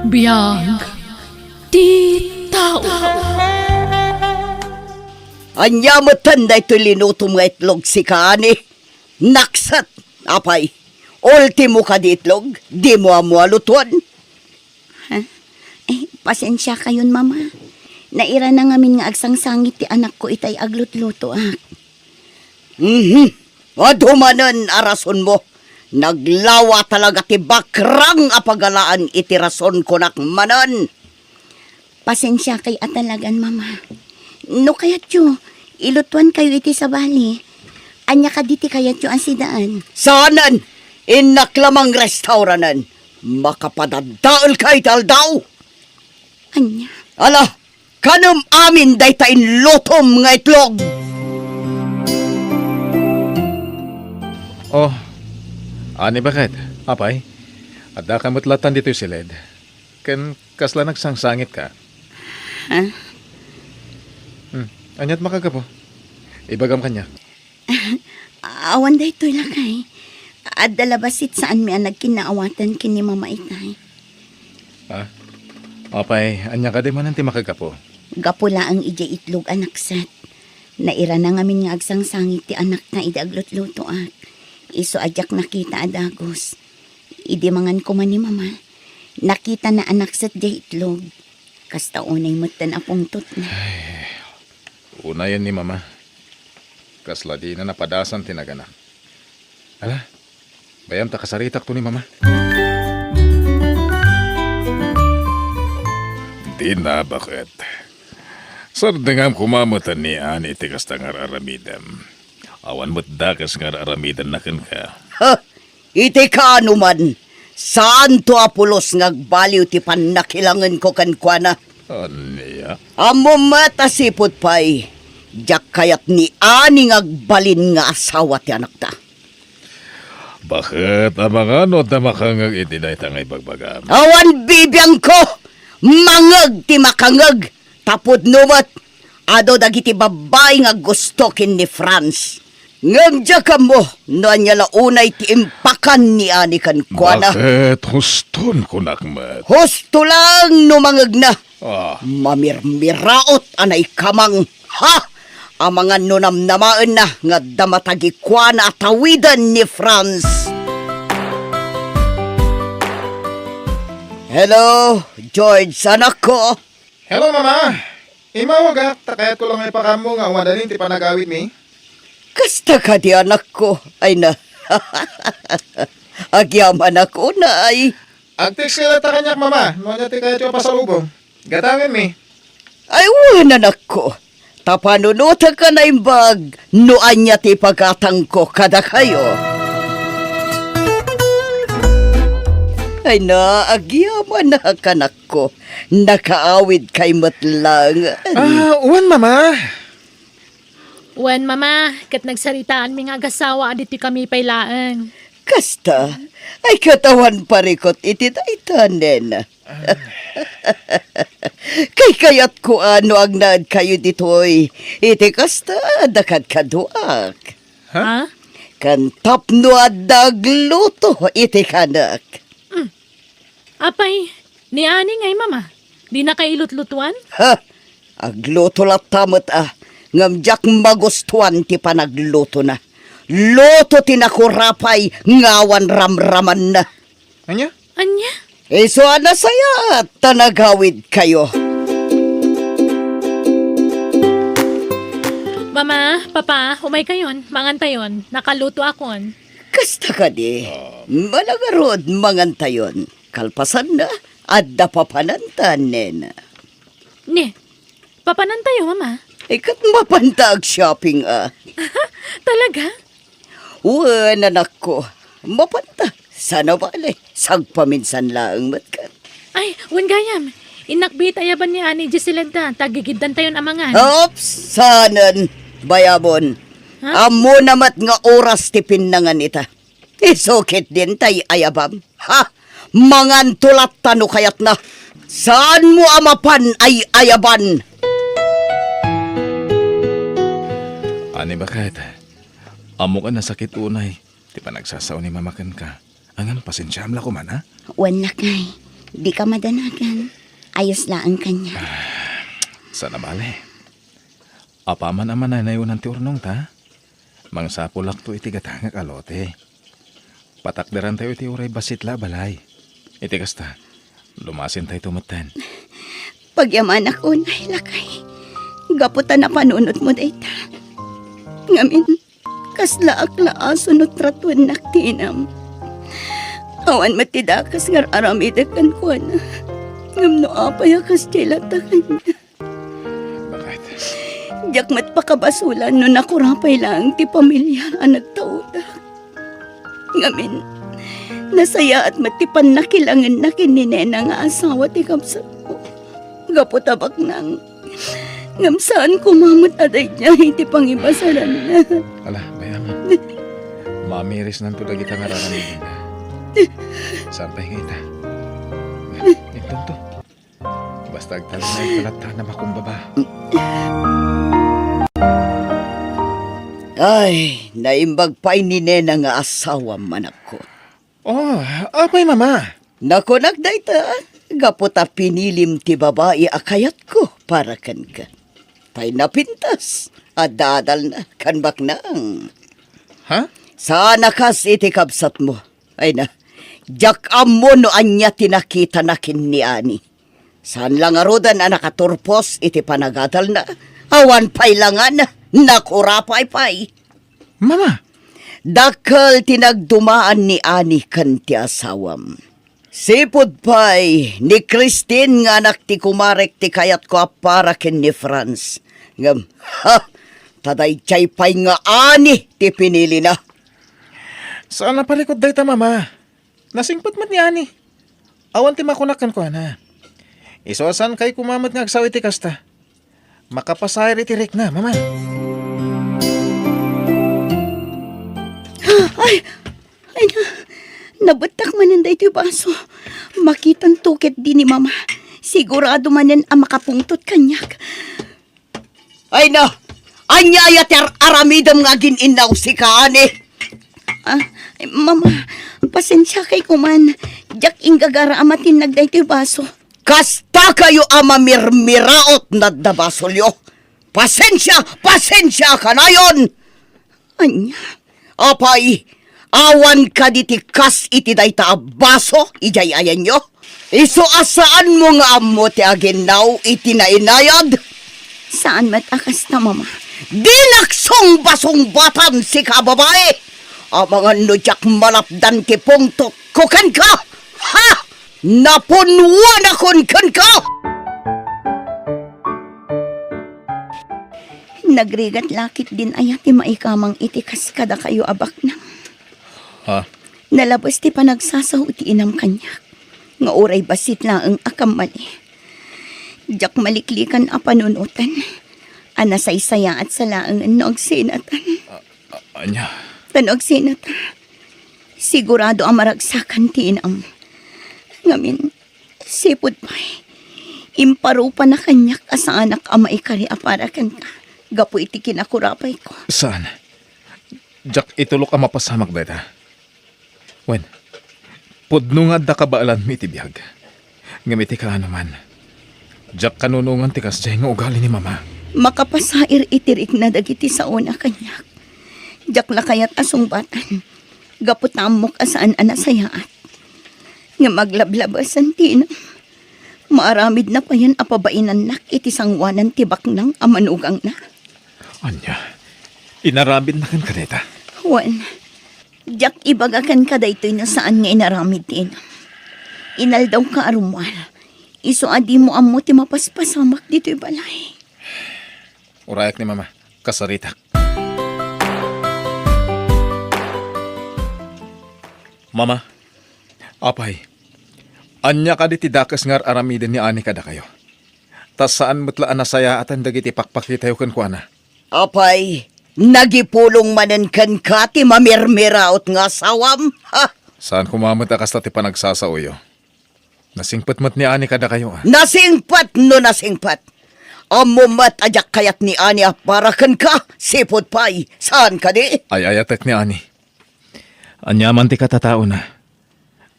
Biyag ti tao. Anya mo tanday to linutom nga itlog si Kaani. Naksat, apay. Ultimo ka di itlog, di mo amualutuan. Pasensya kayon, mama. Naira na ngamin nga agsangsangit ti anak ko itay aglutluto, Madumanan arason mo. Naglawa talaga ti bakrang apagalaan iti rason ko nakmanan. Pasensya kay atalagan, mama. No kayat yo, ilutuan kayo iti sa bali. Anya ka diti kayat yo ang sidaan. Saanan? Inaklamang restauranan. Makapadadaol kay taldaw. Anya? Ala, kanam amin daytain lotom nga itlog. Oh, ani bakit? Apay, adda ka mutlatan dito si Led. Ken kasla nagsangsangit ka. Ha? Anyat makagapo. Ibagam kanya. Awan day to'y lakay. At dalabasit saan mi ang nagkinaawatan kini mama itay. Apay, anya ka di man ti makagapo. Gapula ang ija itlog anak sat. Naira na ngamin nga agsangsangit ti anak na idaglutluto at. Iso adyak nakita adagos. Idi mangan ko man ni mama. Nakita na anak sat di itlog. Kasta unay matan apong tot na. Una yan ni mama. Kasla di na napadasan tinagana. Ala, bayam ta kasaritak to ni mama. Di na bakit. Sardengam kumamatan ni ani tigas tangar aramidam. Awan mo't dakas nga aramidan na kan ka. Ha, iti ka anuman. Saan to apulos ngagbaliw ti panakilangan ko kankwana? Aniya? Amo matasipot pa'y. Diyak kayat ni ani ngagbalin nga asawa ti anak ta. Bakit amang ano na makangag itinay tangay bagbagam? Awan bibiyang ko! Mangag ti makangag! Tapod numat! Ado dagiti babay nga gusto kin ni Franz. Ngagdya ka mo, no anya launay ti impakan ni ani kankwana. Bakit huston ko nakmat? Husto lang numangag na. Mamirmiraot anay kamang. Ha! Amangan nunamnamaan na nga damatagikwana at tawidan ni Franz. Hello, George, anak ko. Hello, Mama. Imawag takayat ko lang may pakamo nga wadanin ti panagawit mi. Kasta ka di anak ko. Ay na. Agyaman ako na ay. Agtext sila ta kanyak, Mama. Nonya ti kayat yung pasalubong. Gatawin mi. Ay wan anak ko. Tapanunuta ka na imbag. Noan niya ti pagkatang ko kada kayo. Ay na, agyaman na kanak ko. Nakaawid kay matlang. Uwan, Mama. Wen mama, kat nagsaritaan mi nga agasawa aditi kami pailaan. Kasta, ay katawan parikot iti taitanen. Kay kayat ko ano ang naad kayo ditoy. Iti kasta, dakat kaduak. Ha? Kan tapno at dagluto iti kanak. Apay, ni ani ngay mama. Di na kailutlutuan? Ha, agluto lat tamot Ngamjak magustuhan ti panagluto na. Luto tinakurapay ngawan ramraman na. Anya? Anya? Iso na saya at tanagawid kayo. Mama, papa, umay kayon, mangantayon, nakaluto akon. Kasta ka di. Malagarod mangantayon. Kalpasan na. Adda papanantanen. Ne, papanantayo mama. Ikat mapantag shopping Talaga? Uwan anak ko. Mapanta. Sana bale. Sagpaminsan lang matkat. Ay, wen gayam. Inakbit ayaban ni ani Giselda, tagigidan tayon amangan. Ops! Sanan. Bayabon. Ha? Amo namat nga oras ti pinnangan ita. Isukit din tay ayabam. Ha? Mangan tulat tano kayat na. Saan mo amapan ay ayaban? Ani bakit? Amo ka na sakit unay. Di pa nagsasaw ni mamakan ka. Angan pasensyam la ko man ha? Wan lakay. Di ka madanagan. Ayos lang ang kanya. Sana bale. Apa man naman na nayunan ti urnong ta? Mangsapulak to iti gatangak alote. Patakdaran tayo iti uray basitla balay. Iti kasta, lumasin tayo tumatan. Pagyaman ako na hilakay. Gaputan na panunot mo dayta. Ngamin, kasla akla asunod tratuan naktinam. Awan matidakas ngar aramidakan ko na. Ngam no apay akas tsilata kanya. Bakit? Diyak mat pakabasulan no nakurapay lang ti pamilya ang nagtauda. Ngamin, nasaya at matipan nakilangan na kininena nga asawa ti kapsat ko. Gaputabak nang ngam saan kumamot aday niya iti pangibasaran na. Ala, bayangan. Mamiris nanto lagi ta nga raramidin na. Saan pa hingay ta? Ito to. Basta agtala na yung kalata na makumbaba. Ay, naimbag pa'y ni Nena nga asawa manak ko. Oh, apay mama. Nako nagdayta, gaputa pinilim ti babae akayat ko para kan ka. Pa'y napintas, at dadal na kanbak nang. Ha? Sana kas iti kabsat mo. Ay na, jak amo no anya tinakita na kin ni Ani. Saan lang arudan na nakaturpos iti panagadal na. Awan pa'y langan, nakurapay-pay. Mama, Dakal tinagdumaan ni Ani kan ti asawam. Sipod pa'y ni Christine nga anak ti kumarek ti kayat ko para ken ni Franz. Ngam, taday chay pa'y nga Ani ti pinili na. saan na palikod dayta mama? Nasingpot mat ni Ani. Awan ti makunakan ko na. Isosan kay kumamot nga agsaw iti kasta. Makapasayar iti rik na, mama. Ay na, nabatak manan iti baso. Makitan tukit di ni mama. Sigurado manan ang makapungtot kanyak. Ay na, anyaya ti aramidam nga gininaw si Kaani. Mama, pasensya kay kuman. Diyak ingagara amatin nagday iti baso. Kasta kayo ama mirmiraot na dabasolyo. Pasensya ka na yon. Anya, Apay, awan ka diti kas iti dayta abaso, ijay ayan nyo. Iso asaan mo nga amo ti aginaw iti nainayad? saan matakas na mama? Dinaksong basong batan si kababae. Amangan no jak malapdan ti pungtok kukan ka. Ha! Napunwan akon kan ka! Nagrigat lakit din ayati maikamang itikas kada kayo abak na. Ha? Nalabas ti panagsasaw ti inam kanya. Nga oray basit lang ang akam mali. Diyak maliklikan a panunutan. Anasaysaya at salaang nog sinatan. Anya? Tanog sinata. Sigurado ang maragsakan ti inam. Ngamin, sipod pa'y. Imparupa na kanyak asa anak ama ikari aparakan ka. Gapo iti kinakurapay ko. Saan? Jack, itulok ang mapasamak data. Wen, pudno nga da kabaalan mi iti biyag. Ngamiti ka naman. Jack, kanunungan ti kasjay nga ugali ni mama. Makapasair itirik na dagiti sa una kanyak. Diyak lakayat asong batan. Gapo tamok asaan anasayaat. Nga maglablabasan tinam. Maaramid na pa yan apabainan nak iti sangwanan tibak ng amanugang na. Anya, inaramid na kan kadeta. Juan, Jack ibagakan ka daytoy na saan nga inaramid tin. Inaldaw ka arumwal. Iso adi mo amo ti mapaspasamak dito'y balay. Urayak ni mama, kasaritak. Mama, apay, anya ka di ti dakas ngar aramiden ni Ani kada kayo. Tas saan mutlaan na saya atan dagiti pakpakitayo kan kuana. Apay, nagipulong manen kan ka ti mamirmiraot nga sawam. Ha? Saan kumamot akas ti panagsasauyo? Nasingpatmat ni Ani kada kayo. Nasingpat no nasingpat. Amumat ajak kayat ni Ani para kan ka. Sipod pay, saan ka di? Ay ayatek ni Ani. Anyaman ti katatao na.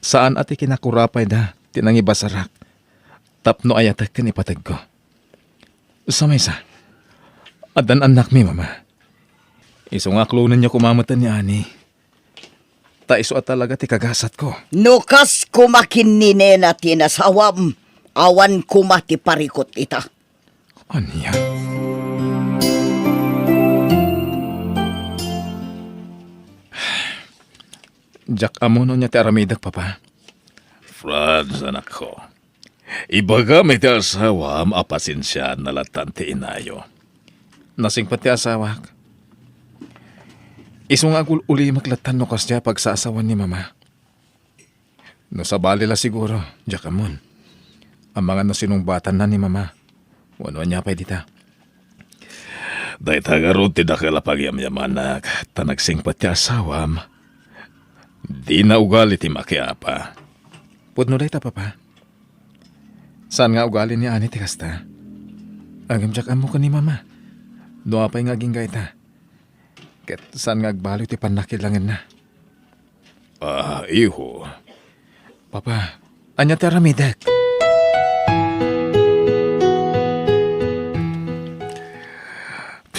Saan ati kinakurapay da? tinangi basarak. Tapno ayatak kan ipatag ko. Sa may sa. Adan anak mi, mama. Isong aklunan niya kumamatan ni Ani. Ta iso at talaga ti kagasat ko. Nukas kumakin ni nena tinasawam. Awan kumati parikot ita. Anya? Jack amuno niya ti aramidak, papa. Franz, anak ko. Ibaga may ti asawam apasensya nalatan ti inayo. Nasing pati asawak. Isong agul uli maglatan no kasya pagsasawan ni mama. No sa balila siguro, Jack amon. Ang mga nasinungbatan na ni mama. Wano niya pa dita. Day tagaroon ti dakala pagyamyamanak, tanagsing pati asawam. Di na ugali ti makiapa. Pudno day ta, papa. Saan nga ugali ni Ani ti kasta? Agam Jack amo ka ni mama. Doa pa'y ngaging gaita. Ket saan nga agbalo ti panakilangin na. Iho. Papa, anya ti aramidak.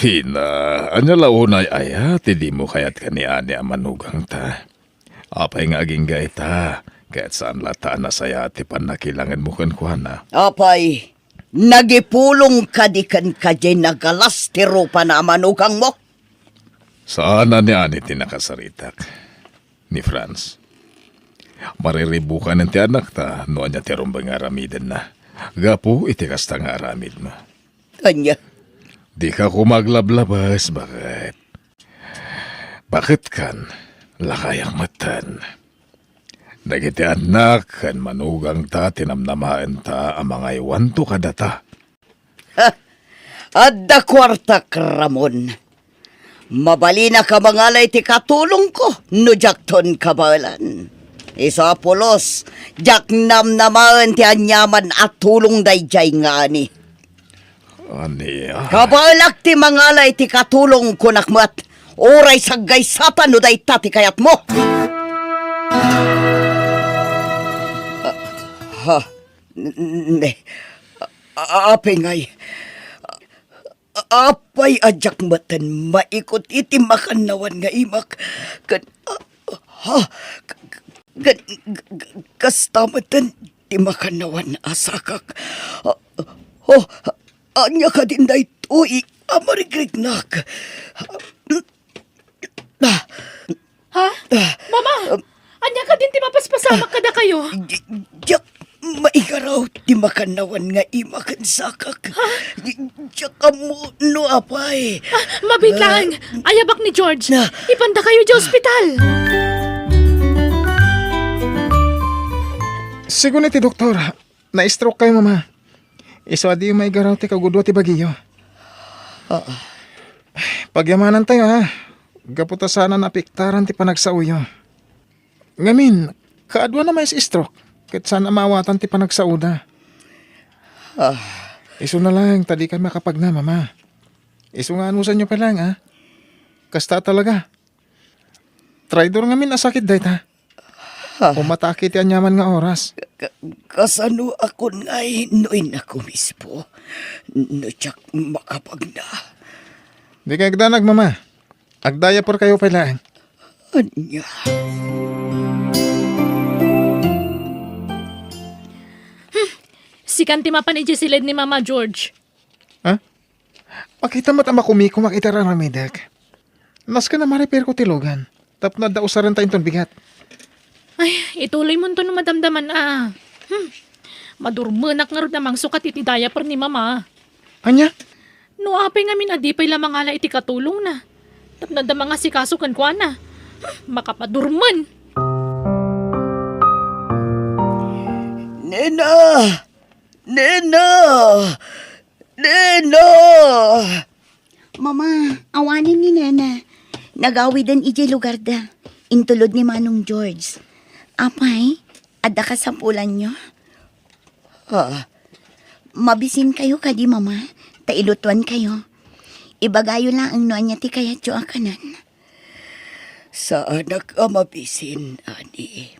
Pina, anya launay aya, ti di mo kayat ka ni Ani amanugang ta. Apay nga aging gaita, kahit saan lata na saya ti panakilangan mo kan kuana. Apay, nagipulong ka di kan kajay nagalas ti rupa na manugang mo. Saan na ni Ani ti nakasaritak? Ni Franz. Mariribukan ng ti anak ta, no anya ti rumbang aramiden na. Gapo iti kasta nga aramid mo. Anya, Di ka kumaglablabas, bakit? Bakit kan? Lakayak matan. Nagiti anak kan manugang ta, tinamnamaan ta, ang mga iwanto kadata. adda kwarta Ramon. Mabali na ka mangalay ti katulong ko, no jakton kabalan. Isa pulos, jak namnamaan ti anyaman at tulong dayjay nga ani. Ani, Kabalak ti mangalay ti katulong kunakmat. Oray saggay satan no day tati kayat mo. Ne. Apengay. Apay ajak matan maikot iti makanawan nga imak. Kastamatan ti makanawan asakak. Anya ka din day tuig amarigregnak. Ha? Mama! Anya ka din ti mapaspasamak kada kayo. Jak maigaraw ti makanawan nga imakan sakak. Jak amo no apay. Mabiglang! Ayabak ni George. Na. Ipanda kayo di ospital. Sigun ti doktor, na-stroke kayo, mama. Iso adi yung may garaw ti kagudwa ti bagiyo. Pagyamanan tayo, ha. Gaputa sana napiktaran ti panagsauyo. Ngamin, kaadwa na may stroke. Kat sana mawatan ti panagsauda. Iso na lang, tadi ka makapag na, mama. Iso nga anusan nyo pa lang, ha. Kasta talaga. Traidor ngamin asakit dahit, ha. Umatake ti anyaman nga oras. Kasano ako nga'y noin ako mismo. No jak makapag na. Di ka agdanag, mama. Agdaya por kayo pala. Anya. Sikan ti mapanidya silid ni Mama George. Ha? Makita mo't ang makumiko makita raramidak. Nas ka na ma-repair ko tilugan. Tap na daw sa renta inton bigat. Ay, ituloy mo to no madamdaman Madurmenak nga rin namang sukat iti diaper ni Mama. Anya? No apay nga minadipay lamang ala iti katulong na. Tapnad na mga sikasukan ko na. Makapadurman. Nena! Nena! Nena! Mama, awanin ni Nena. Nagawidan iji lugar da. Intulod ni Manong George. Apay, ada ka sa pulan nyo? Mabisin kayo kadi, mama. Tailutuan kayo. Ibagayo lang ang nuan niya ti kaya tiyua kanan. Sa anak amabisin, ani.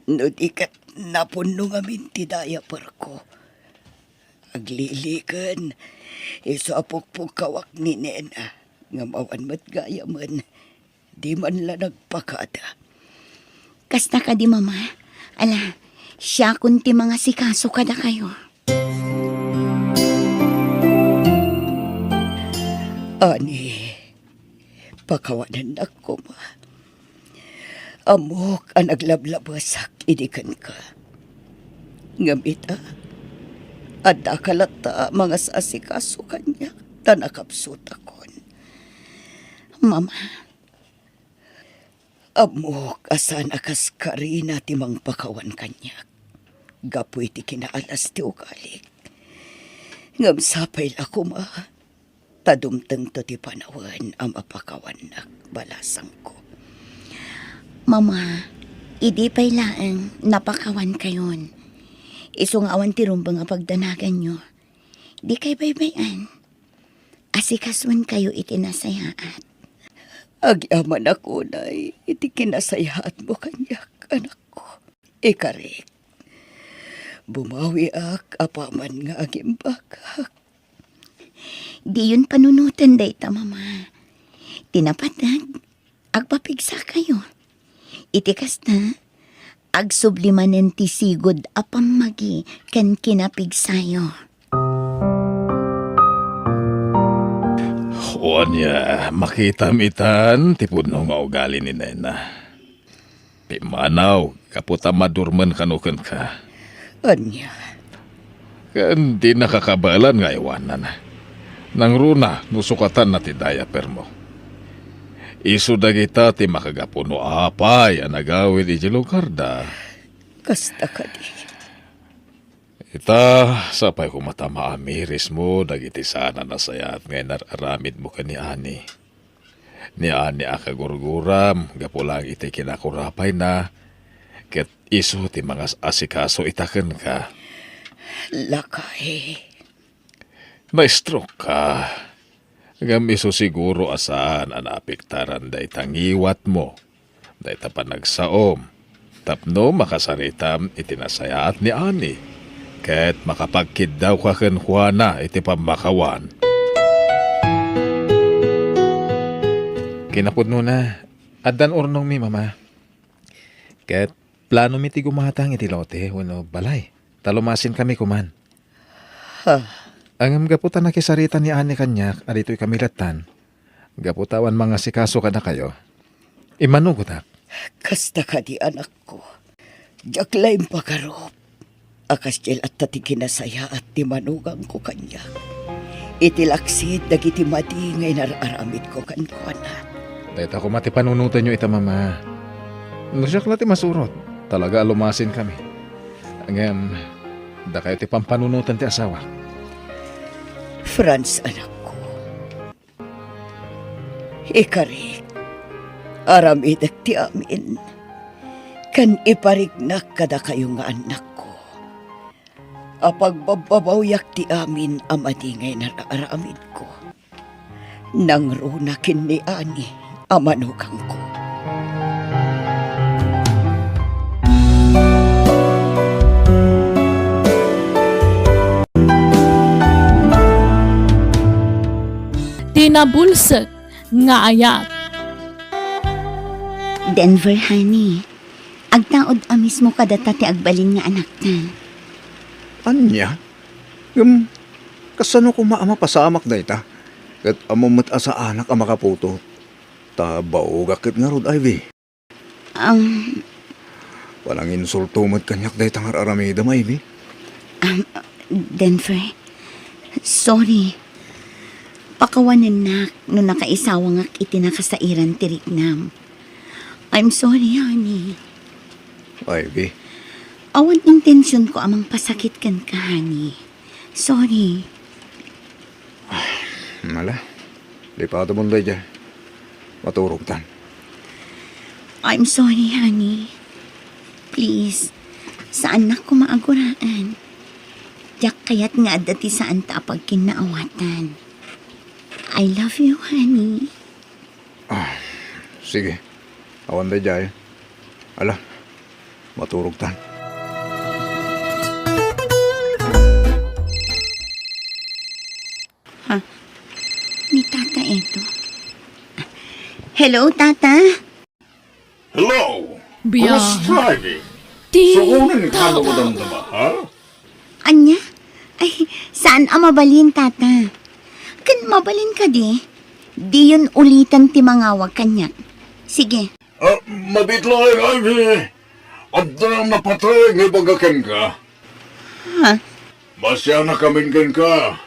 No di kat napuno nga minti daya ko. Aglilikan, iso apok-pok kawak ni Nena, nga mawan mat gaya man, di man la nagpakada. Kasta ka di, mama. Ala, siya kunti mga sikaso kada kayo. Ani, pakawanan ako ma. Amok ang naglablabasak, idikan ka. Ngamita, ada kalata mga sasikaso kanya, tanakapsut akon. Mama, Amok asan akas karina timang pakawan kanya. Gapoy ti kinaalas ti ukalik. Ngam sapay ako ma. Tadumteng to ti panawan ang mapakawan na balasang ko. mama, idi pa'y laang napakawan kayon. Isong awan ti rumbang nga pagdanagan nyo. Di kay baybayan. Asikaswan kayo itinasayaat. Agyaman ako na iti kinasayahat mo kanyak, anak ko. Ikarik. Bumawi ak apaman nga agimbagak. Di yun panunutan dayta, mama. Tinapatag, agpapigsa kayo. Itikas na, agsublimanen ti sigod apamagi kan kinapigsayo. O niya, makita-mitan, tipod no nga ugali ni Nena. Pimanaw, kaputa madurman kanukan ka. Anya, Kan di nakakabalan nga iwanan. Nang runa, nusukatan na ti diaper mo. Isu dagita ti makagapuno apay ang nagawid iti lugar da. kasta ka di. Ita, sapay ko matama amiris mo, dagiti sana nasayat ngay nararamid mo ka ni Ani. Ni Ani akagurguram, gapulang iti kinakurapay na, ket isu ti mga asikaso itaken ka. Lakay. Na-stroke ka. Gam iso siguro asaan ang apiktaran da itangiwat mo. Da ita panagsaom. Tapno makasaritam itinasayaat ni Ani. Ket makapagkid daw ka ken Juana iti pamakawan. Kinapudno na. Addan urnong mi, mama. Ket plano mi ti gumatang iti lote wano balay. Talumasin kami kuman. Ang gaputan na kisarita ni Ani kanyak, adito'y kamilatan. Gaputawan mga sikaso ka na kayo. Imanugot ak. Kasta ka di anak ko. Jaklaim pakarop. Akas jel at tati kinasaya at ti manugang ko kanya. Itilaksid dagiti mati ngay nararamid ko kankwana. Dahit ako mati panunutan nyo ita, mama. Nasyak na ti masurot. Talaga alumasin kami. Ngayon, da kayo ti pampanunutan ti asawa. Franz, anak ko. Ikarik. Aramidak ti amin. Kan iparignak kada kayo nga anak ko. Apagbababawiyak ti amin amati ngay nararamid ko. Nang runakin ni Ani amanugang ko. Tinabulsag nga ayat. Denver, honey. Agtaod amis mo kadata ti agbalin nga anak na. Anya? Kasano ko maama pasamak da ita? Kat amumat asa anak ang makaputo. Tabaw gakit nga Rod Ivy. Walang insulto mat kanyak da ita nga aramida ma Ivy. Denver, sorry. Pakawanan nak no nakaisawang ak itinakasairan ti Rignam. I'm sorry, honey. Ivy, Awan intensyon ko amang pasakit kan ka, honey. Sorry. mala. Lipado mo da dyan. Maturog tan. I'm sorry, honey. Please, saan na ko maaguraan? Yak kayat nga dati saan ta pagkinaawatan. I love you, honey. Sige. Awan da dyan. Ala, maturog tan. Ni Tata Edo. Hello, Tata. Hello! Biya. driving? Di. Kunin ka mo damdama, ha? Anya? Ay, saan ang mabalin, Tata? Kan mabalin ka di? Di yun ulitan ti mangawag kanyak. Sige. Mabitlay, Ivy! At na napatay ng bagakan ka. Ha? Masya na kamin ka.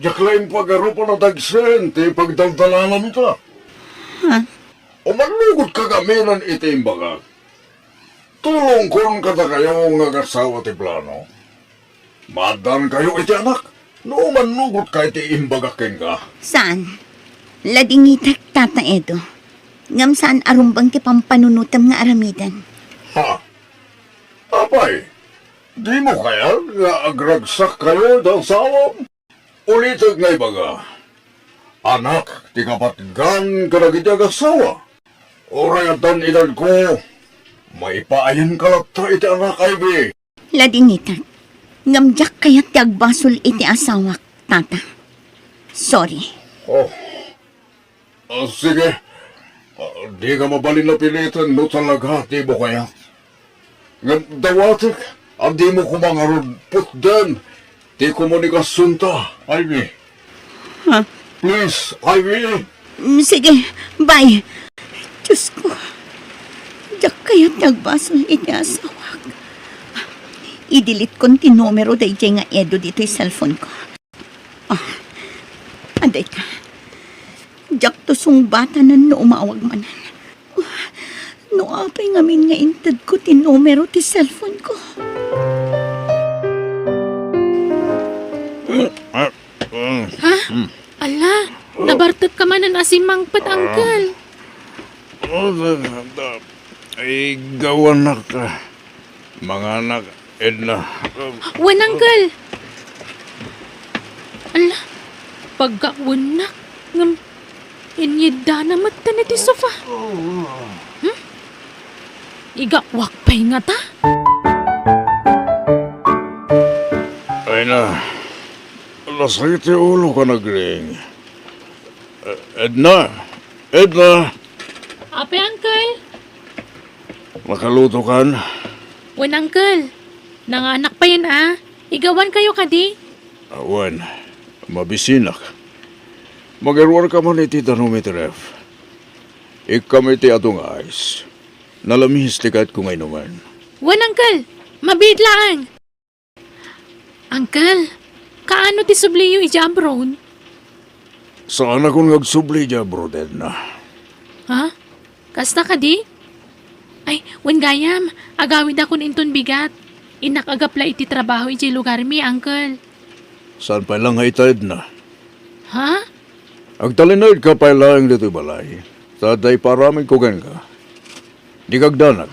Jaklain pag-arupa na dagsen, ti pagdaldalanan ita. Ha? Umalugot ka kaminan iti imbagak. Tulong kon kata kayo nga gasawa ti plano. Madan kayo iti anak. No manugot ka iti imbagakin ka. Saan? Ladingitak, Tata Edo. Ngam saan arumbang ti pampanunutam nga aramidan. Ha? Apay, di mo kaya nga agragsak kayo dahil sawam? Ulitag nga ibaga. Anak, ti kapatgan ka na kitag asawa. Orayatan edad ko, may paayan ka lata iti anak, Ivy. Ladingitak. Ngam jak kayat ti agbasol iti asawak, Tata. Sorry. Oh. Sige. Di ka mabalin na pilitan no talaga, di mo kaya? Nga dawatik, di mo kumangarod putdan. Di komunikasyon ta, Ivy. Ha? Please, Ivy. Sige, bye. Diyos ko. Jak kayat ti agbasol iti asawak. I-delete kon ti numero day nga Edo dito yung cellphone ko. Aday ka. Jak to sung bata na no umawag manan. No apay ngamin nga intad ko ti numero ti cellphone ko. Ala, nabartot ka man na asimangpat, Uncle. Ay, gawan na ka. Mga anak, Edna. Wan, Uncle. Ala, pagkawan na. Ngam, inyida na mata na ti sofa. Igawak pa'y nga ta. Ay na, lasakit yung ulo ka nagring. Edna! Edna! Ape, Uncle. Makaluto kan? Wan, Uncle. Nanganak pa yan, ah. Igawan kayo kadi. Awan, mabisinak. Mag-erwar ka man iti tanometref. Ikam iti atong ayos. Nalamis tikat ko ngayon naman. Wan, Uncle. Mabidlaang. Uncle, kaano ti subliyo ijabron? Saan akong nagsubli dya, bro, Edna? Ha? Kasta ka di? Ay, wan gayam. Agawid ako ninton bigat. Inakagapla iti trabaho iti lugar mi, Uncle. Saan pa lang ita, Edna? Ha? Agtalinod ka pa lang dito balay. Taday paraming kugan ka. Di kagdanag.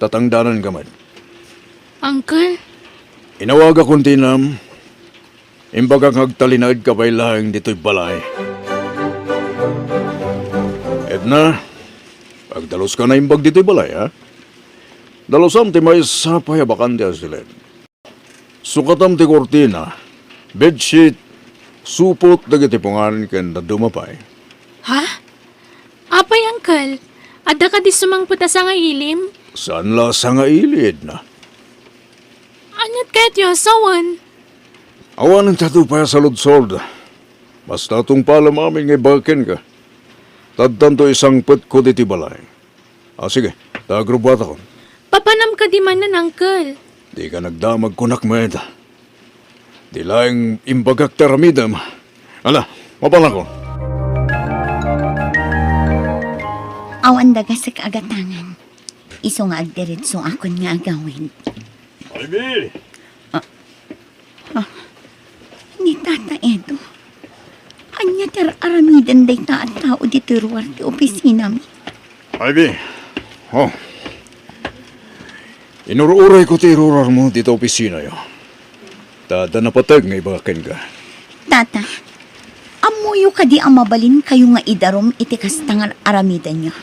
Tatangdanan ka man. Uncle? Inawag akong tinam. Imbagang agtalinod ka pa lang dito'y balay. Edna, pagdalos ka na imbag dito'y balay, ha? Dalosam ti may sapay bakante asilen. Sukatam ti kortina, bedsheet, supot dagiti punganin ken dumapay. Ha? Apay, Uncle. Ada ka di sumangputa sa nga ilim? Saan la sa nga ilid na? Anyat kahit yung asawan? Awan ang tatupaya sa ludsord. Basta itong palam amin ngay bakin ka. Tadtan to isang pet ko diti balay. Sige, tagrubat ako. Papanam ka di manan, Uncle. Di ka nagdamag kunak mo eda. Di laing imbagak taramidam. Ala, mapan ako. Awan daga sa kaagatangan. Iso nga agdiretso akon nga agawin. Ivy! Ni Tata Edo. Anya aramidan day ta at tao dito ruwar ti opisina mi. Ivy! Oh. Inururay ko ti irurar mo dito opisina yo. Tada napatag nga ibakin ka. Tata, amuyo ka di ang mabalin kayo nga idarom iti kastangan aramidan nyo.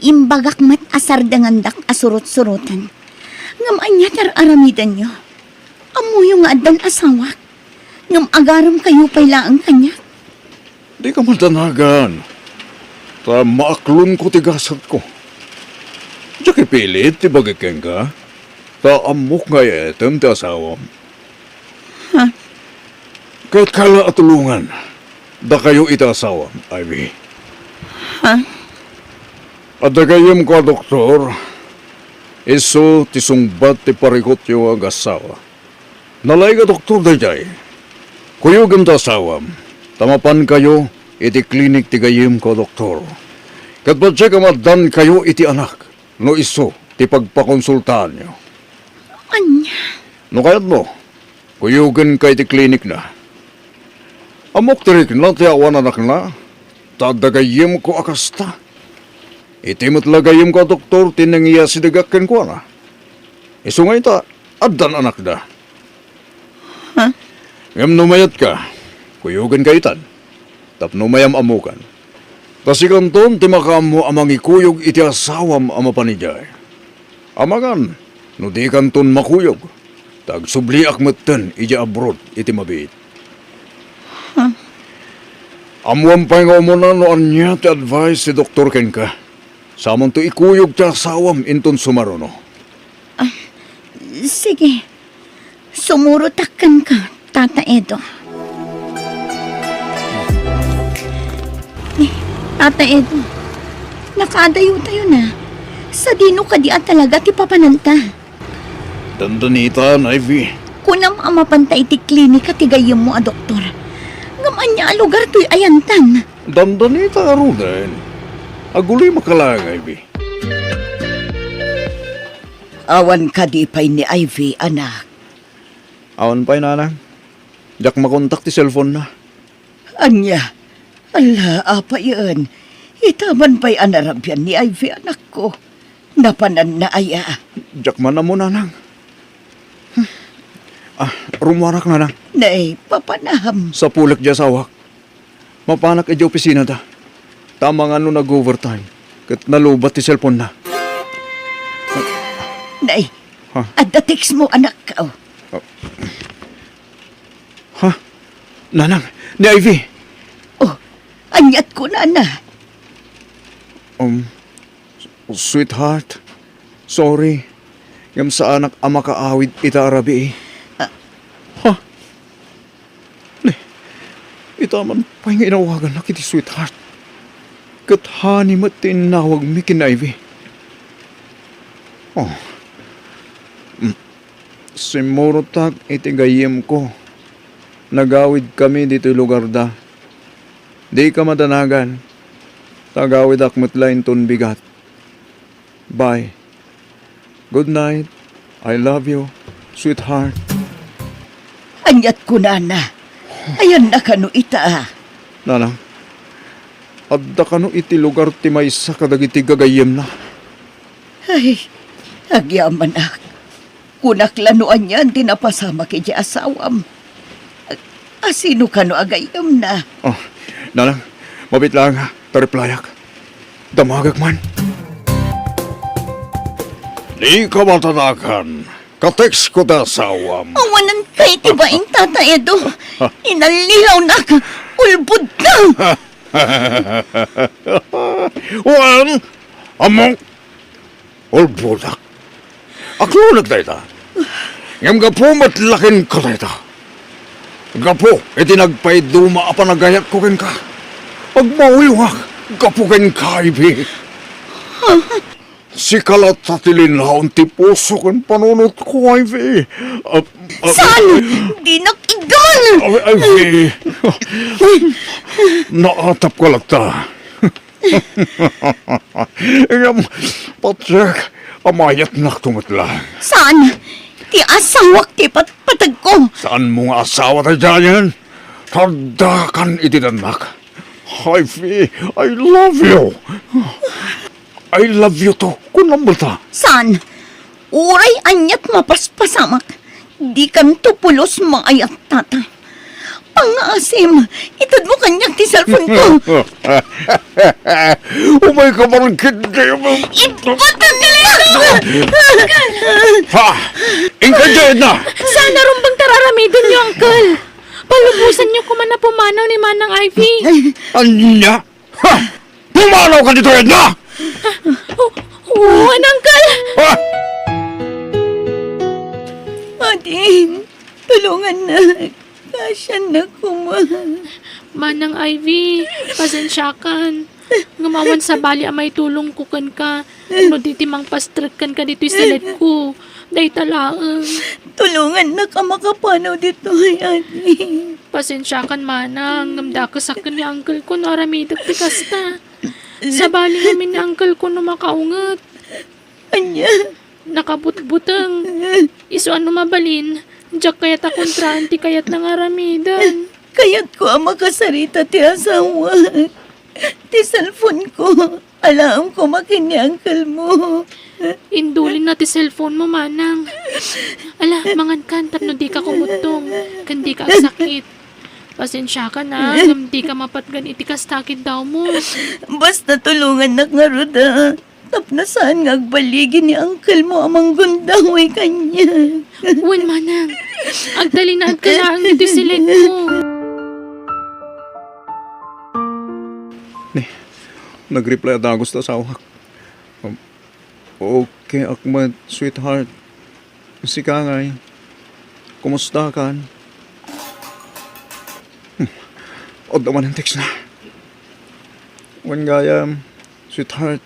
Imbagak mat asar dengan dak asurot-surotan. Ngam anya tar aramidan nyo. Amuyo nga adan asawak. Ngam agaram kayo pailaang kanya. Di ka matanagan. Ta maaklon ko tigasat ko. Diyak ipilit, ti bagikeng ka. Ta amok nga etem ti asawam. Kahit kala at tulungan, da kayo ita asawam, Ivy. At da kayong ko, doktor, iso ti sungbat ti parikot yung ag-asawa. Nalay ka, doktor, dayay. Kuyugin ta asawam, tamapan kayo, iti klinik ti gayim ko, doktor. Kat ba siya kamadan kayo iti anak, no iso ti pagpakonsultahan nyo. Anya? No kayat mo, kuyugin ka iti klinik na. Amok tirik na ti awan anak na, tadagayim ko akasta. Iti matlagayim ko, doktor, tinangiya si dagakken ko na. Iso nga ita, adan anak da. Ngam numayat ka, kuyugin ka itan, tapno mayam amukan. Kasi kanton, timakam mo amang ikuyog iti asawam amapanijay. Amagan, no di kanton makuyog, tag subli akmeten iti abroad iti mabit. Amuam pa nga umunan no anya ti advice si Dr. Kenka. Samon to ikuyog ti asawam inton sumaruno. Sige. Sumurutakkan ka, Tata Edo. Tata Edo, nakadayo tayo na. Sa dino ka di talaga ti papananta. Dandanita, Ivy. Kunam amapanta iti klinika ti gayem mo a doktor. Ngam anya a lugar to'y ayantan. Dandanita, Ruden. Aguloy makalang, Ivy. Awan ka di pa'y ni Ivy, anak. Awan pa'y nanang. Diyak makontak ti cellphone na. Anya, ala, apa yan? Itaman pa'y anarabyan ni Ivy, anak ko. Napanan na aya. Diyak man na mo, nanang. Rumuarak na lang. Nay, papanaham. Sa pulak dya sawak. Mapanak e opisina da. Tama nga no nag-overtime. Kat nalubat ti cellphone na. Nay, Ha? adda text mo, anak ka. Ha? Nanang, ni Ivy. Oh, anyat ko na na. Sweetheart, sorry. Ngam sa anak ama kaawid ita arabi eh. Ha? Ne, ita man pa yung inawagan na kiti sweetheart. Kat hani mat tinawag mi kin Ivy. Oh. Simurotag itigayim ko. Nagawid kami dito lugar da. Di ka madanagan. Tagawid akmatlain ton bigat. Bye. Good night. I love you, sweetheart. Anyat ko na na. Ayan na kano ita. Nanang, adda ka no iti lugar ti may sa kadagiti gagayem na. Ay, agyaman ak. Kunaklanuan yan, tinapasama kay di asawam. Asino kano agayam na? Oh, nanang, mabit lang ha, tariplayak. Damagag man. Di ka matanakan. Kateks ko da sawam. Awanan kay tibaing Tata Edo. Inalilaw na ka. Ulbud na. Wan, among ulbudak. Ako nagdayta. Ngam gapo matlakin ko dayta. Gapo, iti nagpay duma apa nagayak ko ken ka. Agmawiwak, gapo ken ka, Ivy. Si kalat sa tilinhaon ti puso ken panunot ko, Ivy. Saan? Di nakigan. Ivy. Naatap ko lang ta. Ngam, patsek, amayat na tumatla. Saan? Ti asawak ti patpatag ko. Saan mo nga asawa tayo dyan? Tardakan itinanak. Ivy, I love you. I love you to. Kunambal ta. Saan? Uray anyat mapaspasamak. Di kan tupulos maayat tata. Ang asim! Itad mo kanyang ti cellphone ko! Umay ka maragkit kayo mo. Ipatag ka lang! Ha! Ingka dyan na! Sana rumbang tararamidin niyo, Uncle. Palubusan niyo kuman na pumanaw ni Manang Ivy. Anya? Ha! Pumanaw ka dito, Edna! Oo, Uncle. Ha! Ading, tulungan na. Kasya na Manang Ivy, pasensyakan. Ngumawan sa bali amay tulong ko kan ka. No diti mang pastrek kan ka dito isilet ko. Day talaang. Tulungan na ka makapanaw dito, ading. Pasensyakan, Manang. Ngamda ka sa akin ni Uncle ko no aramidak ti kasta. Sa bali namin ni Uncle ko no makaungat. Anya, Nakabutbutang. Iso ano mabalin. Diyak kayat akong tranti kayat ng aramidan. kaya't ko ang makasarita ti asawa. Ti cellphone ko. Alam ko makin ni uncle mo. Indulin na ti cellphone mo, Manang. Ala, mangan kan, tapno di ka kumutong. Kan di ka agsakit. Pasensya ka na, ngam di ka mapatgan iti kastakit daw mo. Basta tulungan na nga ruda. Tapna saan nga agbaligi ni uncle mo amang gundahoy kanya. Uwan, Manang. Agdali na ka na ang iti silet mo. Nag-reply at Agos na sawak. Okay, Akmat, sweetheart. Si Kangay. Kumusta ka? O daman ang text na. Wan gaya, sweetheart.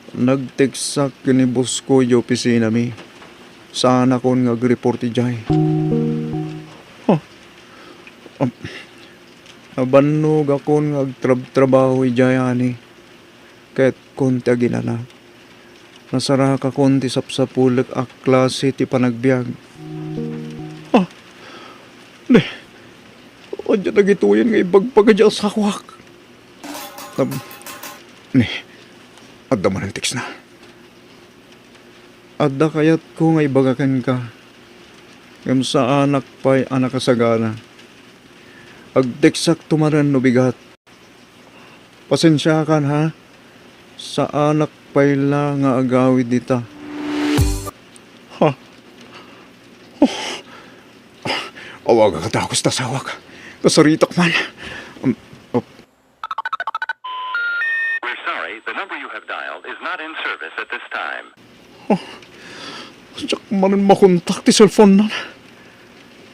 Nag-text sa kinibos ko yung opisina mi. Sana ko nag-report ijay. Nabanog ako nagtrabaho ijay ani. Kahit konti ginana. Nasara ka konti sapsapulag ak klase ti panagbiag. Ne. O dyan nagituyan nga ibagpaga sa kwak. Ne. Adda man ang tiks na. Adda kayat ko nga ibagakan ka. Ngam sa anak pa'y anak kasagana. Agdeksak tumaran no bigat. Pasensya kan ha. Sa anak pa'y lang nga agawid dita. Ha? Awag ka takos ta sawak. Kasaritak man. We're sorry, the number you have dialed is not in service at this time. Diyak manin makontak ti cellphone na.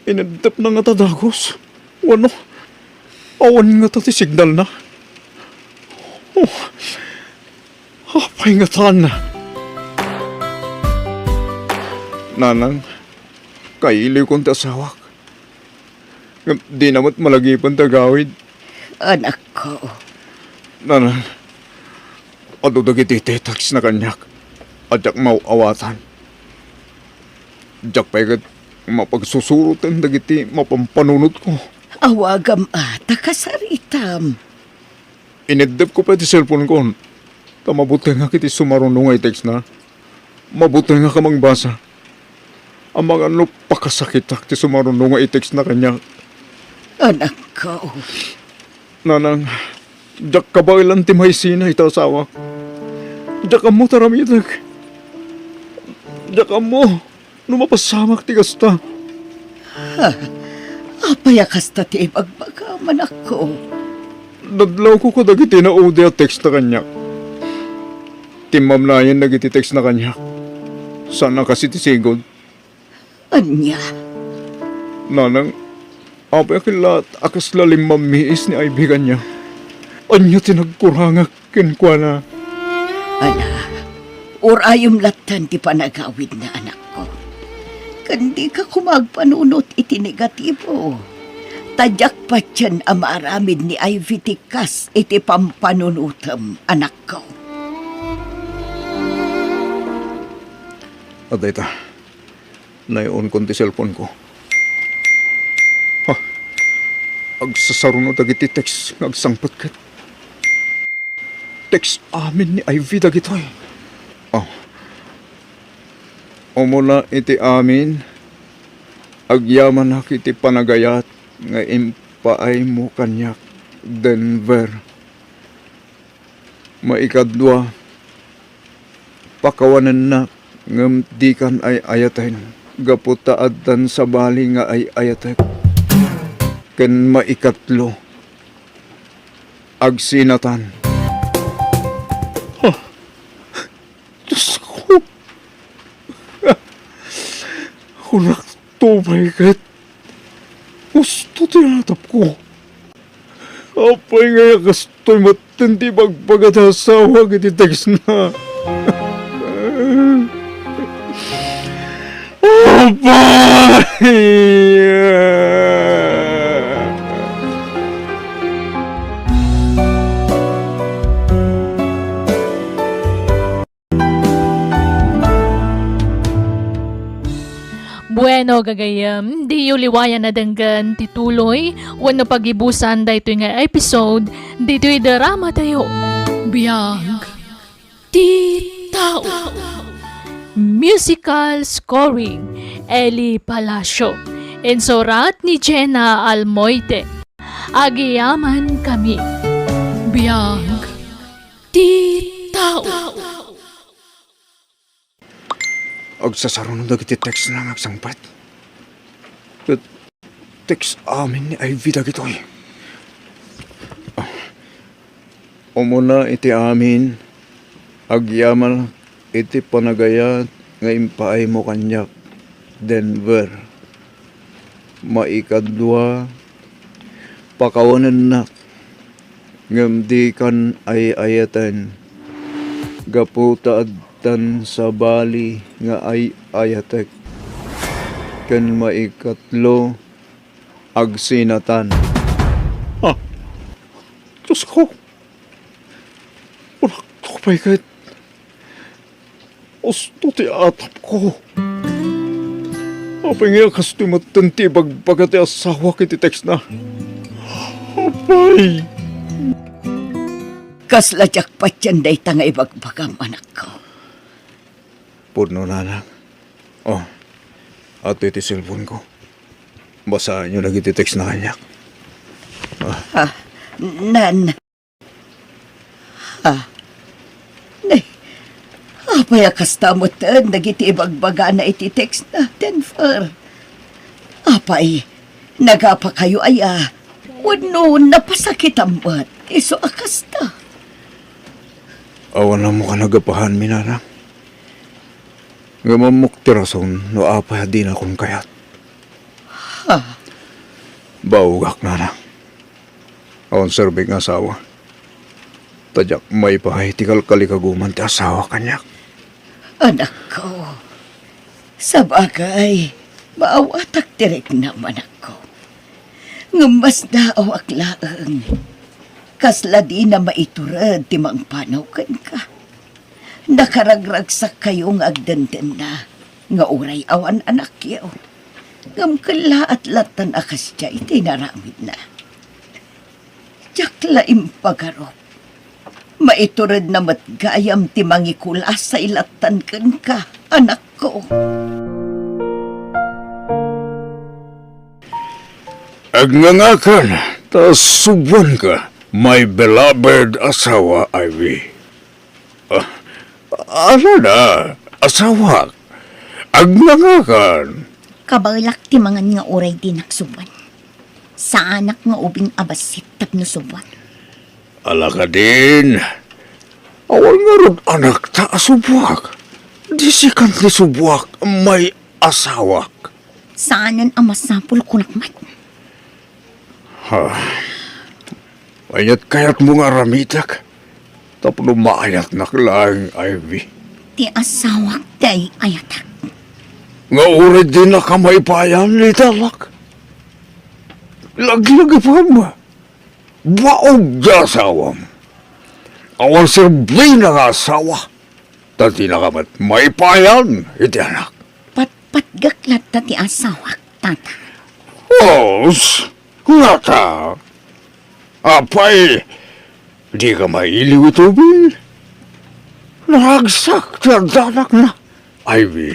Inedep na nga tadagos. Wano? Awan nga ta ti signal na. Apay nga taan na. Nanang, kailiw kong tasawak. Di namat malagipan tagawid. Anak ko, Nanang, ado dagiti tetex na kanyak. Adyak mauawatan. Adyak paigat mapagsusurutan dagiti mapampanunod ko. awagam ata kasaritam. Inedep ko pa ti cellphone ko. Mabuti nga kiti sumarunong ay text na. Mabuti nga kamang basa. Ang mga ano pakasakit ti sumarunong ay text na kanya. Anak ko, Nanang, jak ka ba ilan ti may sina ito asawa? Jak ka mo taramidag. Jak ka mo. Numapasamak ti kasta. apaya kasta ti ibagbagaman ako. Dadlaw ko dagiti na ode at text na kanya. Timam na yan nagiti text na kanya. Sana kasi ti sigod. Anya, Nanang, apay akilat akas lalim mamiis ni aibigan niya. Anya tinagkurangak kinkwa na. ala, urayom latan ti panagawid na anak ko. Kandi ka kumagpanunot iti negatibo. Tadyak pa tiyan ang maaramid ni Ivy Tikas iti pampanunutam, anak ko. Aday ta, nayon kon ti cellphone ko. Agsasarunod dagiti text agsangpot kat. Text amin ni Ivy dagitoy. Umula iti amin, agyaman na kiti panagayat nga ipaay mo kanyak, Denver. Maikadwa, pakawanan na ngam di kan ay ayaten, gaputaadtan sa bali nga ay ayatek. Ken maikatlo, agsinatan. Diyos ko. Hunak tubay kat. Gusto tinatap ko. Apay nga kastoy matindi magpagatasawa kiti text na. Apay! Bueno, gagayam, di liwayan na danggan tituloy, wano pagibusan da ito nga episode, dito'y drama tayo. Biyag, di tao. Musical scoring, Eli Palacio. Ensorat ni Jenna Almoite. Agiyaman kami. Biyag, di tao. Agsasarunod na kiti text na agsangpat. Kat text amin ni Ivy dagitoy. Umuna iti amin, agyaman iti panagayat nga impaay mo kanyak, Denver. Maikadwa, pakawanan na, ngamdi kan ay ayatan, gaputaad tan sa bali nga ay ayatek. Ken maikatlo, agsinatan. Ha? Diyos ko! Walang tupay kahit gusto ti atap ko. Apay nga kasto'y matanti bagbagat ti asawa kiti text na. Apay! Kasla jakpat yan day nga ibagbagam anak ko. Purno na lang. Oh, ato iti cellphone ko. Basahan nyo lagi ti text na kanya. Nan. Nay. Apay akastamot nagiti ibagbaga na iti text na, Denver. Apay, nagapa kayo aya. Wano, napasakit ang bat. Iso akasta. Awan na mo ka nagapahan, minarang. Ngamamok ti rason no apay di na kong kayat. Baugak na lang. Awan serbing asawa. Tadyak may pahay tikal kalikaguman ti asawa kanyak. Anak ko, sa bagay, maawatak direk naman ako. Ngumas daaw aklaang, kasla di na maiturad ti mang panawkan ka. Nakaragragsak kayong agdandan na, nga uray awan anak yaw. Ngamkala at latan akas siya iti naramid na. Jakla impagarop. Maiturad na matgayam ti mangikulas sa ilatan kan ka, anak ko. Agngangakan, tas subuan ka, my beloved asawa, Ivy. Ano na, asawa? Agngangakan. Kabalak ti mangan nga uray di naksuban. Sa anak nga ubing abasit tapno suban. Ala ka din. Awal nga ron anak ta asubwak. Di sikan ti subwak may asawak. Saanan ang masapul kunakmat. Ayat kayat mo nga ramitak. Tapno maayat naklang, Ivy. Ti asawak day ayatak. Nga ulit din na kamay payan ni talak. Lagi-lagi pa mo. Baog da asawam. Awal sirbay na nga asawa. Tati na kamat may payan, iti anak. Patgaklat ta ti asawak, tata. Os, nata. Apay, di ka mailiw ito, Bill. Nagsak na danak na. Ivy,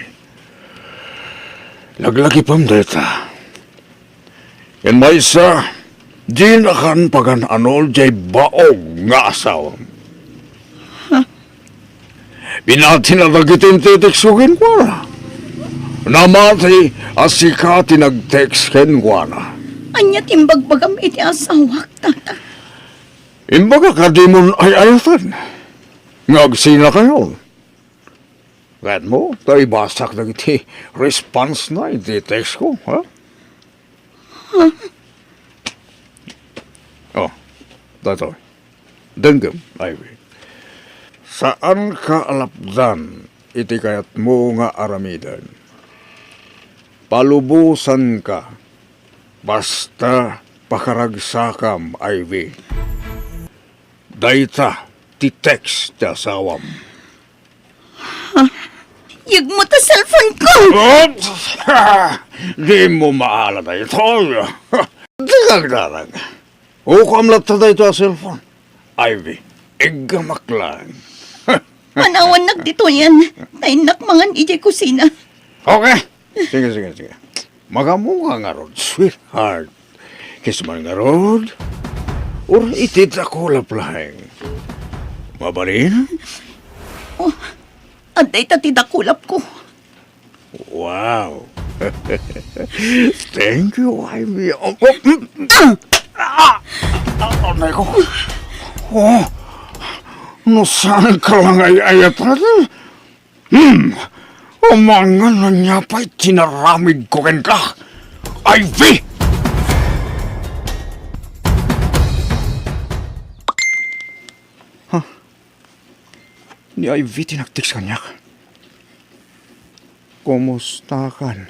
laglagi pang data. Yan may isa, Di na kan pagan ano jay baog nga asawa. Binati na nagitin titiksugin ko na. Namati asika tinag-text ken ko na. Anya timbagbagam iti asawak, tata. Imbaga ka di mo ay ayatan. Ngagsina kayo. Kahit mo, tayo basak na iti response na iti text ko, ha? Oh, dato. Denggam, Ivy. Saan ka alapdan iti kayat mo nga aramidan? Palubusan ka. Basta pakaragsakam, Ivy. Dayta, ti text ti asawam. Yag mo ta cellphone ko! Di mo maala na ito. Di kagdarang. Ukam lang ta ito ang cellphone. Ivy, igamak lang. Manawan nagdito yan. Tainak mangan ijay kusina. Okay. Sige. Magamukha nga rod, sweetheart. Kisman nga rod. Or itit ako laplahing. Mabalin? Anday tatidakulap ko. Wow. Thank you, Ivy. Anay ko. Oh, no saan ka lang ay ayat natin? Umangan na niya pa'y tinaramid ko ken ka. Ivy! Ni Ivy tinagtiks kanya. Kumusta kan?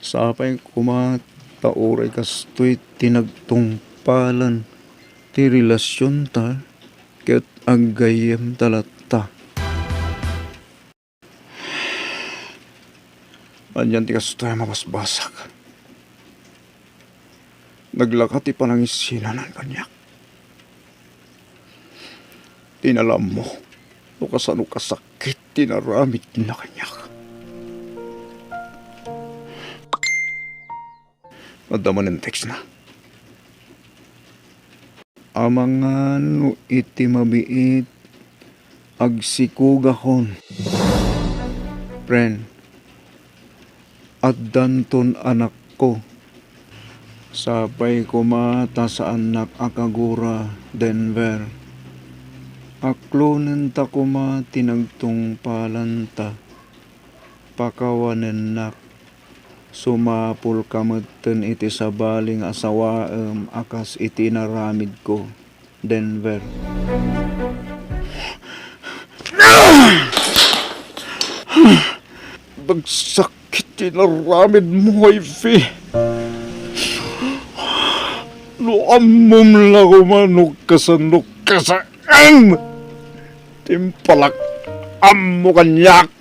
Sapay kumatauray kastoy tinagtungpalan ti relasyon ta ket aggayem talata. Anyan ti kastoy mabasbasak. Naglakat ti panangisinanan kanyak. Tinalam mo. O kasano kasakit tinaramid na kanya. Madaman ang text na. Amangano iti mabiit agsikugahon. Friend, at danton anak ko. Sabay kumata sa anak akagura Denver. Aklonen ta kuma tinagtung palanta. Pakawanen nak. Sumapul kameten iti sabaling asawaem akas iti naramid ko. Denver. Bagsakit tinaramid mo, Ivy. Luamom lang umanok kasanok kasaan. Timpalak amo kanyak.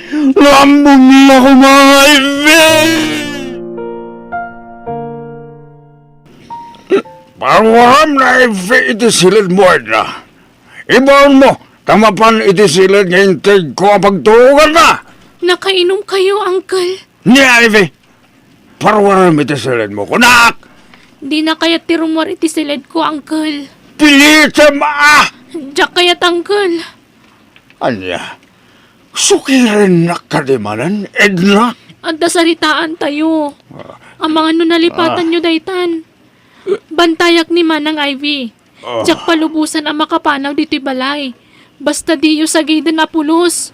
Luamom lang umang Ivy. Paruam na Ivy iti silid mo na. Ibaon mo, tamapan iti silid nga intay ko ang pagtugan na. Nakainom kayo, Uncle. Ni Ivy, paruam iti silid mo, kunak! Di na kayat tirumwar iti silid ko, Uncle. Pilita ma! Diyak kayat, Uncle. Anya, sukirin na kadimanan, Edna? Adda saritaan tayo. Ang mga nunalipatan nyo, daytan. Bantayak ni Manang Ivy. Diyak palubusan ang makapanaw dito'y balay. Basta di yu sagidan na pulos.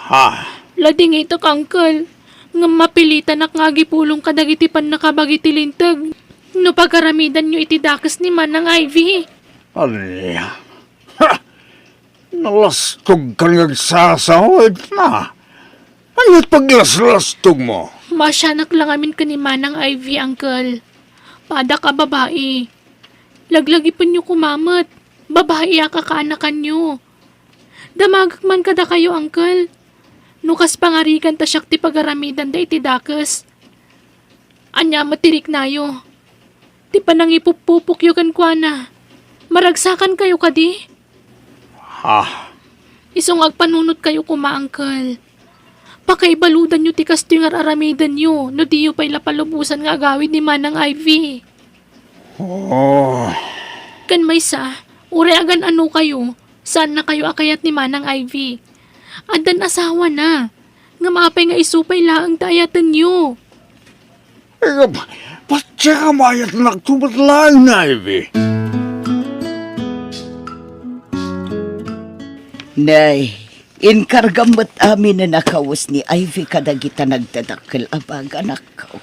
Ha? Lading ito, Uncle. Nga mapilitan ak nga gipulong kadagiti pan nakabagiti lintag. No pagkaramidan nyo iti dakas ni Manang Ivy. Anya? Ha? Nalastog ka nagsasawid na. Anya't paglaslastog mo? Masyanak lang amin ka ni Manang Ivy, Uncle. Pada ka babae. Laglagi pa nyo kumamat. Babae ang kakaanakan nyo. Damagak man kada kayo, Uncle. Nukas pangarikan ta siyak ti pagaramidan da iti dakas. Anya matirik nayo. Ti panang ipupupok yu kan kwa na. Maragsakan kayo kadi. Ha? Isong agpanunot kayo kuma, Uncle. Pakaibaludan nyo ti kasto yung aramidan nyo. No di yu pa'y lapalubusan nga agawid ni Manang Ivy. Oh, Kan may sa, ure agan ano kayo, saan na kayo akayat ni Manang Ivy? Adan asawa na, nga mapay nga isupay laang dayatan nyo. patya ka mayat nagtubat lang na, Ivy. Nay, inkargamot amin na nakawas ni Ivy kadagita nagdadakkel abag anak ko.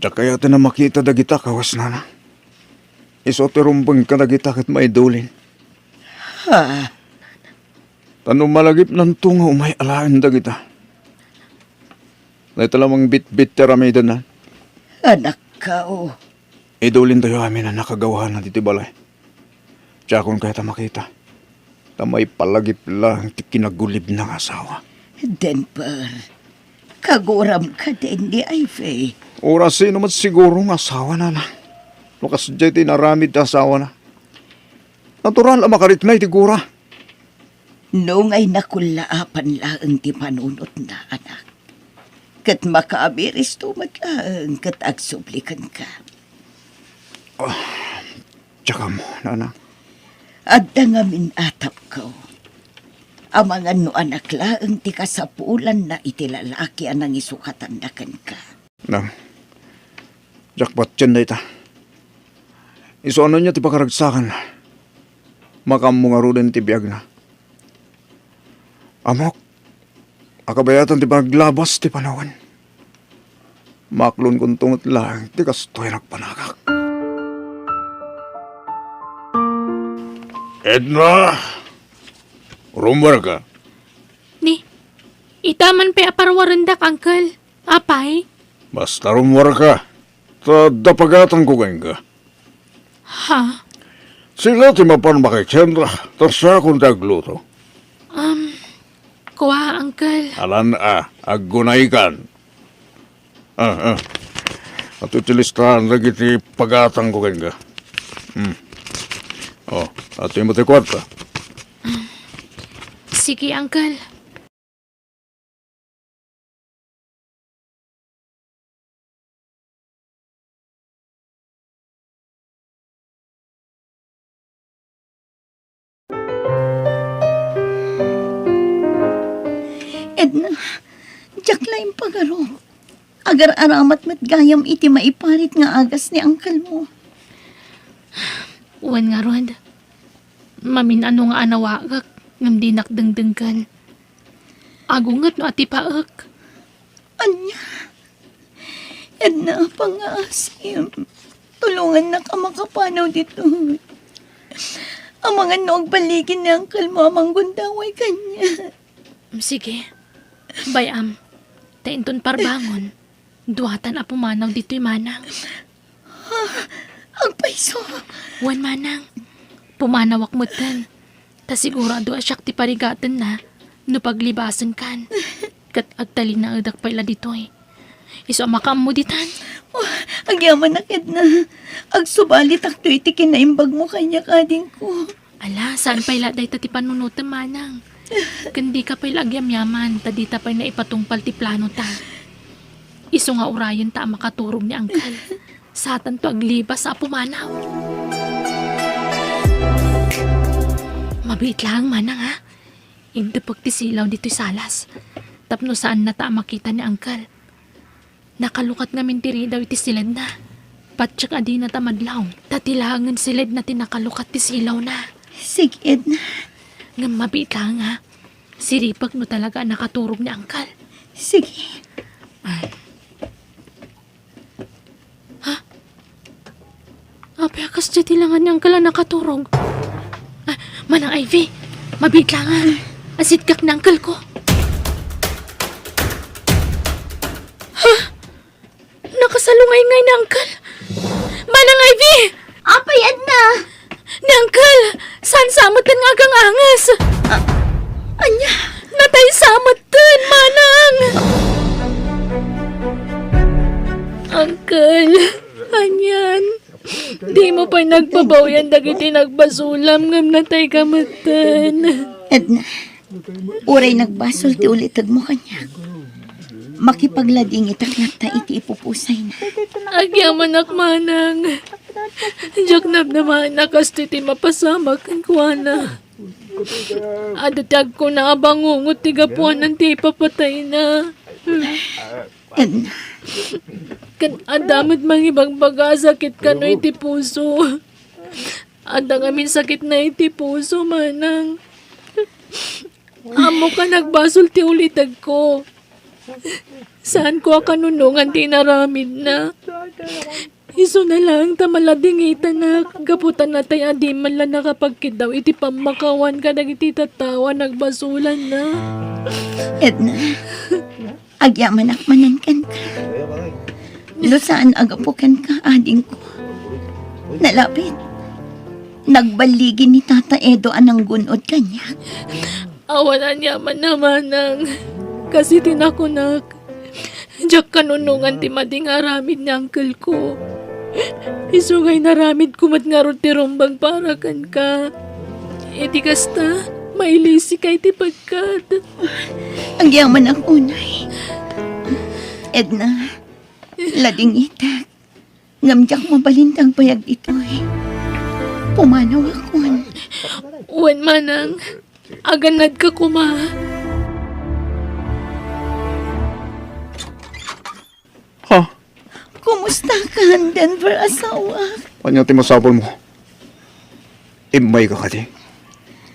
Diya kaya na makita dagita kawas na na. Isoterumbang ka dagita kat maidulin. Ha? Tanong malagip ng tunga umay alaan dagita. Na ito lamang bit-bit teramida na. Anak ka o. Idulin tayo amin na nakagawahan na titibalay. Diya kung kaya ta makita. Tamay palagip lang ti kinagulib ng asawa. Denver, kaguram ka din ni Ivy. Oras sino man siguro ng asawa na na. Lukas dyan tinaramid na asawa na. Natural ang makarit na itigura. Noong ay nakulaapan lang ti panunot na anak. Kat makaabiris tumag lang kat agsublikan ka. Tsaka mo, nana. At dangamin atap ko. Amangan no anak lang ti kasapulan na itilalaki anang isukatan na kan ka. Nang, jakpat dyan na ita. Iso ano niya ti pakaragsakan. Makam mo nga rin ti biyag na. Amok, akabayatan ti paglabas ti panawan. Maklon kong tungot lang ti kastoy nagpanagak. Edna! Rumbar ka? Ni, itaman pa aparwarandak, Uncle. Apay? Basta rumbar ka. Ta dapagatan ko ngayon ka. Ha? Sila ti mapan makikendra. Ta siya kung tagluto. Kuha, Uncle. Alan aggunay kan. At utilistahan lagi ti pagatan ko ngayon ka. Oh, at yung mati kwarta. Sige, Uncle. Edna, jak laing pagaro. Agar aramat mat gayam iti maiparit nga agas ni angkal mo. Uwan nga, Rod. Mamin ano nga anawagak, ngam di nakdengdengkan. Agungat no ati paak. Anya, Edna, pang-aasim. Tulungan na ka makapanaw dito. Ang mga noog baligin ni angkal mo, amang gundaway kanya. Sige. Bayam. Tainton parbangon. Duhatan a pumanaw dito'y manang. Ang paiso. Wan manang. Pumanawak mo tan. Ta sigurado asyak ti parigatan na. No paglibasan kan. Kat agtalin na adak pala dito'y. Iso makam mo ditan. Agyaman na Edna. Agsubalit akto iti kinaimbag mo kanya kading ko. Ala, saan pala day ti panunutan manang? Kandi ka pa'y agyam-yaman, tadita pa'y na ipatungpal ti plano ta. Iso nga urayan ta makaturog ni Angkal. Satan to aglibas sa pumanaw. Mabait lang manang ha. Igdapag ti silaw dito'y salas. Tapno saan na ta makita ni Angkal. Nakalukat ngamin tiri daw iti silad na. Patsak adi na ta madlaw. Tatilangan silad na tinakalukat ti silaw na. Sige Edna. Nga mabait lang ha. Siripag no talaga nakaturog ni Angkal. Sige. Apay akas dyan tilangan ni Angkal ang nakaturog. Manang Ivy, mabait lang ha. Asit kak na Angkal ko. Ha? Nakasalungay ngay ni Angkal. Manang Ivy! Apay Edna! Ni Angkal, saan samatan nga kang angas? Anya! Natay samatan, manang! Angkal, anyan. Di mo pa nagbabaw yan dagiti nagbasulam ngam natay kamatan. Edna, uray nagbasol ti ulitag mo kanya. Makipaglading itaklat na iti ipupusay na. Agyaman ak manang. Jak naman nakasto iti mapasamak kan kuana. Adatag ko na abangungot ti gapuanan ti papatay na. Edna, Kan adamot mang ibang baga sakit ka no iti puso. Adang amin sakit na iti puso manang. Amo ka nagbasol ti ulitag ko. Saan ko kanunungan ti naramid na. Iso na lang tamaladingitan na gaputan na tayo adi man lang nakapagkid daw iti pamakawan ka nag iti tatawa nagbasulan na. Edna, agyaman akmanan kan ka. Lusaan agapukan ka, ading ko. Nalapit. Nagbaligin ni Tata Edo anang gunod kanya. Awalan yaman naman ng kasi tinakunak. Diyak kanunungan ti mading aramid ni uncle ko. Isugay naramid kumat nga ron ti rumbang parakan ka. Iti kasta, mailisi kay ti pagkat. Agyaman ang unay. Edna, lading itak. Ngamjak mabalintang payag ito'y. Pumanaw akon. Uwan manang, aganad ka kuma. Ha? Kumusta ka, Denver asawa? Anya ti masapol mo? Imay ka kadi.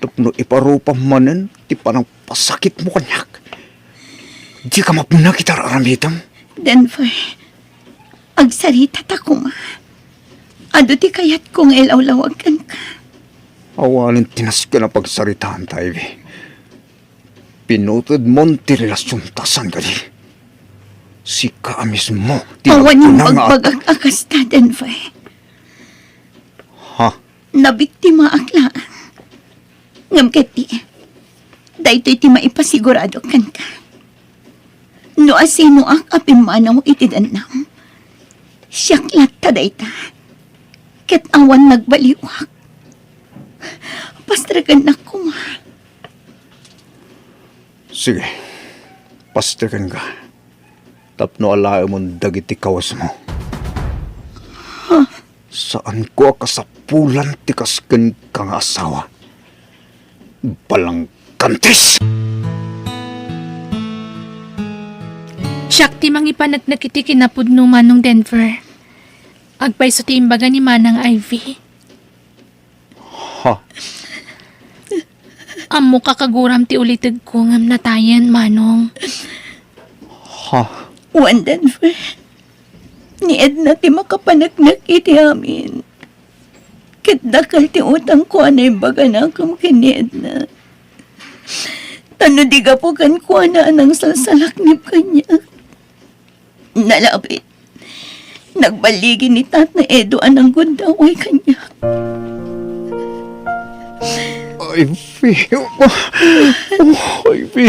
Tapno iparupa manen, ti panang pasakit mo kanyak. Di ka mapuna kita aramitam. Denver, agsarita ta kuma. Ado ti kayat kong ilawlawagan ka. Awalin tinas ka na pagsaritaan tayo. Pinutod mon ti relasyon tasan ka di. Si ka mismo. Awan yung tinagpunang pagbagag-akas ta, Denver. Ha? Nabiktima aklaan. Ngam keti, dahito iti maipasigurado kan ka. No asino ang apimanaw iti danam. Siyak latta dayta. Ket awan nagbaliwak. Pastragan na kuma. Sige. Pastikan ka. Tapno alae mong dagiti kawas mo. Saan ko kasapulan tikas ken kang asawa? Balang kantis! Siyak ti mangipanat nakiti kinapudno manong Denver. Agpay so ti imbaga ni Manang Ivy. Ha? Amo kakaguram ti ulitid ko ngam natayan manong. Ha? Wan, Denver. Ni Edna ti makapanagnak iti amin. Ket dakal ti utang ko anay baga na kam kini Edna. Tano di ka po kan ko na anang salsalaknip kanya. Nalapit. Nagbaligi ni Tata Edo anang gundaway kanya. Ivy. Ivy.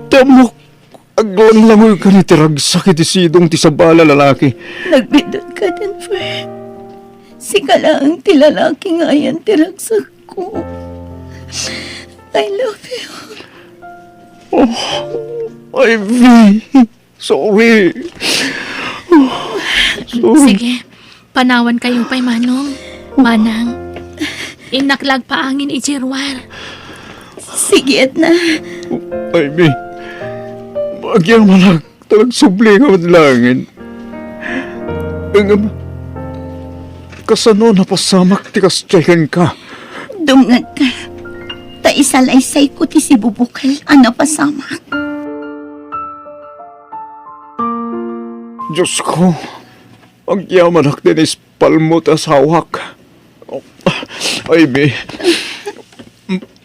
Tamo. Aglang-langoy ka ni tirag sakit isidong ti sabala lalaki. Nagbidot ka, Denver. Si kalaang ti lalaki nga yan tiragsak ko. I love you. Ivy. Sorry. Sorry. Sige, panawan kayo pa'y manong. Manang, inaklag paangin ijirwar. Sige, Edna. Ivy. Bagyang malag talag subli nga madlangin. Ang kasano napasamak ti kastyahin ka. Dumngag ka. Ta isalaysay ko ti si Bubukal ano pasamak. Diyos ko, ang yamanak din ispalmo ta sawak. Ivy,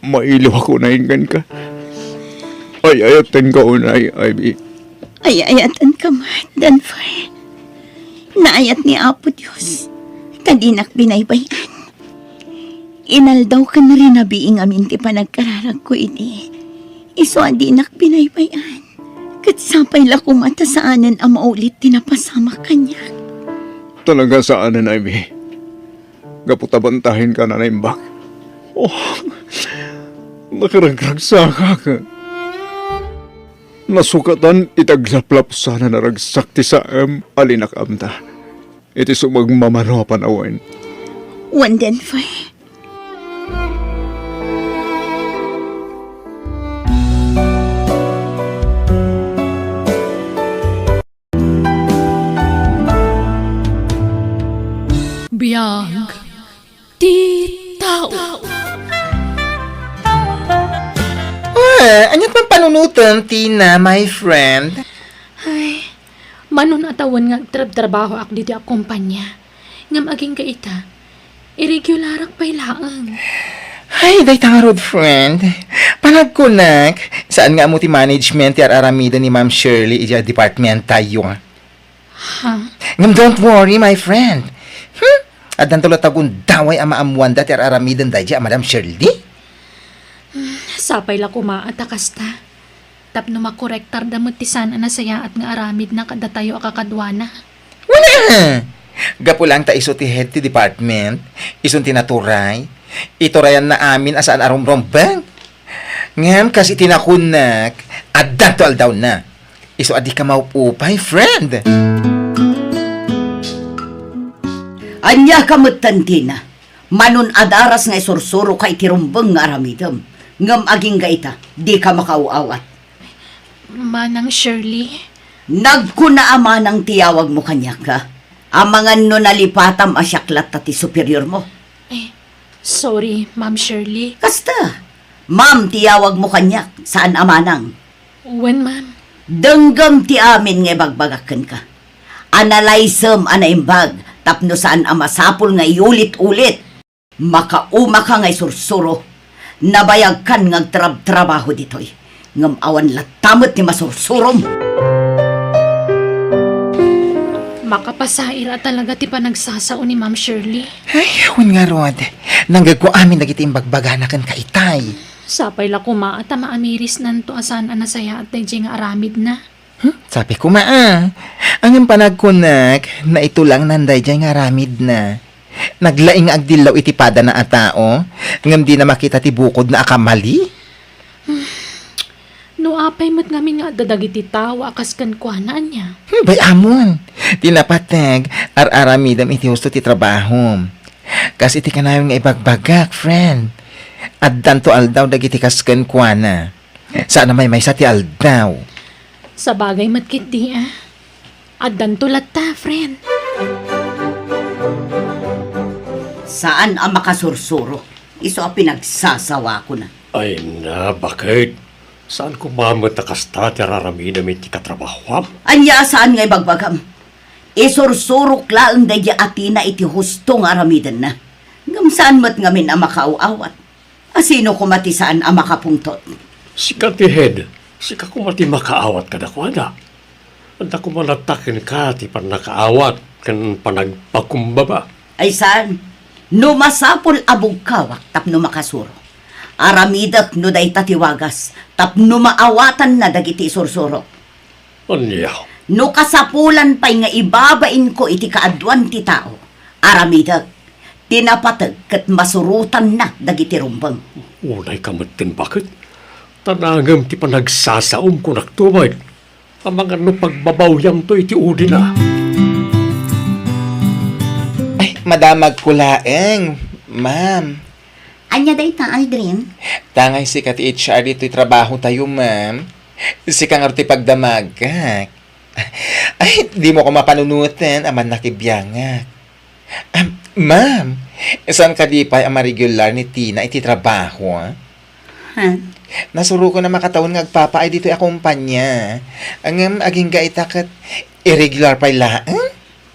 mailiw ako na hingan ka. Ay, ayatin ka unay, Ivy. Ay-ayatan ka man, Denver. Naayat ni Apo Diyos. Kadinak binaybayan. Inaldaw ka na rin nabiing amin ti panagkararag ko ini. Iso adinak binaybayan. Katsapay la kumata saanan ang maulit tinapasama kanya. Talaga saanan, Ivy. Gaputabantahin ka na naimbak. Oh, nakaragragsaka ka. Nasukatan itaglaplap sana naragsakti sa alinak amta. iti sumagmamano panawan. Wanden fay. Biyag. Di tao. Anyat man panunutan, Tina, my friend? Ay, manon atawan nga trabaho ak dito ak kumpanya. Ngam aging kaita. Irregularak pa'y laang. Ay, day tangarod, friend. Panagkunak, saan nga mo ti management ti aramida ni Ma'am Shirley iti department tayo? Ha? Ngam, don't worry, my friend. Adan tulo tagun daway ama amwanda ti aramidan dahi Madam Shirley? Sapay la kumaat akasta. Tapno makorektar damot ti sana na saya at nga aramid na kada tayo akakadwana. Wala! Gapo lang ta iso ti head ti department, ison tinaturay, iturayan na amin asaan arumrombang. Ngam kasi tinakunak, adan to aldaw na. Iso adi ka maupupay, friend. Anya kamutan, Tina. Manon adaras nga isursuro kay tirumbang nga aramidam. Ngam aging gaita, di ka makauawat. Manang Shirley. Nagkuna ama ng tiyawag mo kanya ka. Amangan no nalipatam asyaklat ti superior mo. Sorry, Ma'am Shirley. Kasta, ma'am tiyawag mo kanya, saan amanang? When, ma'am? Denggam ti amin nga bagbagakan ka. Analysem anaimbag, tapno saan amasapol nga iulit-ulit. Makauma ka nga isursuro. Nabayag kan nga trabaho ditoy. Ngam awan latamot ni masursurom. Makapasaira talaga ti panagsasao ni Ma'am Shirley. Ay, hun nga Rod. Nanggag ko amin nagiting bagbaganakan ka itay. Sapay la kumaat ta maamiris nanto asan anasaya at dayjay nga aramid na. Sabi ko ang panagkunak na ito lang nanday dyan nga ramid na. Naglaing agdilaw iti pada na atao, ngam di na makita ti bukod na akamali. No apay mat ngamin nga dadagiti tawa kas kan kuanaan niya. Bay amon, tinapatag ar-aramidam iti husto ti trabaho. Kas iti kanayon nga ibagbagak, friend. Addan to aldaw dagiti kasken kuana. Sana may sa ti aldaw. Sa bagay matkit di Addan tulat ta, friend. Saan ang makasursuro? Iso ang pinagsasawa ko na. Ay na, bakit? Saan ko mamatakaста ti raramidam iti katrabahwam? Anya saan nga ibagbagam? Isursurok laang daya atina iti husto nga aramidan na. Ngam saan mat ngamin ang makauawat? Asino kumati saan ang makapungtot? Sika ti head, sika ko mati makaawat kadakwada. Anda ko manatakin ka ti panakaawat kan panagpakumbaba. Ay saan? No masapol abog kawak tapno makasuro. Aramidak no day tatiwagas tapno maawatan na dagiti isursuro. Anyaw, No kasapulan pa'y nga ibabain ko iti kaadwan ti tao. Aramidak, tinapatag kat masurutan na dagiti rumbang. unay kamatin bakit? Tanangam ti panagsasaom ko naktumay. Ang mga no pagbabawyam to iti udi na. Ay, madamag kulaeng, ma'am. Anya day ta, Aldrin? Tangay si kati HR dito'y trabaho tayo, ma'am. Si kang arti pagdamagak. Ay, di mo ko mapanunutin, aman nakibiyangak. Ma'am, saan ka di pa ang regular ni Tina iti trabaho, ha? Ha? Nasuro ko na makataon nga agpapaay dito'y akumpanya. Ang aging gaitakat irregular pa ila,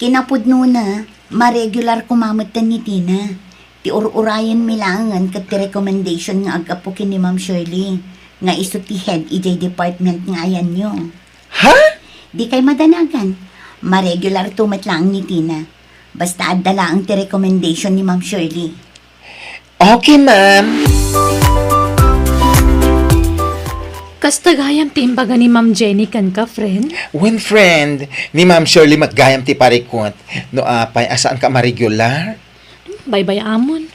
Kinapudno na, ma-regular kumamutan ni Tina. Ti ur-urayan milangan kat ti recommendation nga agapukin ni Ma'am Shirley. Nga iso ti head EJ department nga ayan nyo. Ha? Di kay madanagan. Ma-regular tumat lang ni Tina. Basta adala ang ti recommendation ni Ma'am Shirley. Okay, ma'am. Kastagayam timbaga ni Ma'am Jenny kan ka, friend? When friend, ni Ma'am Shirley matgayam ti parikot, no apay, asaan ka ma-regular? Bye-bye amon.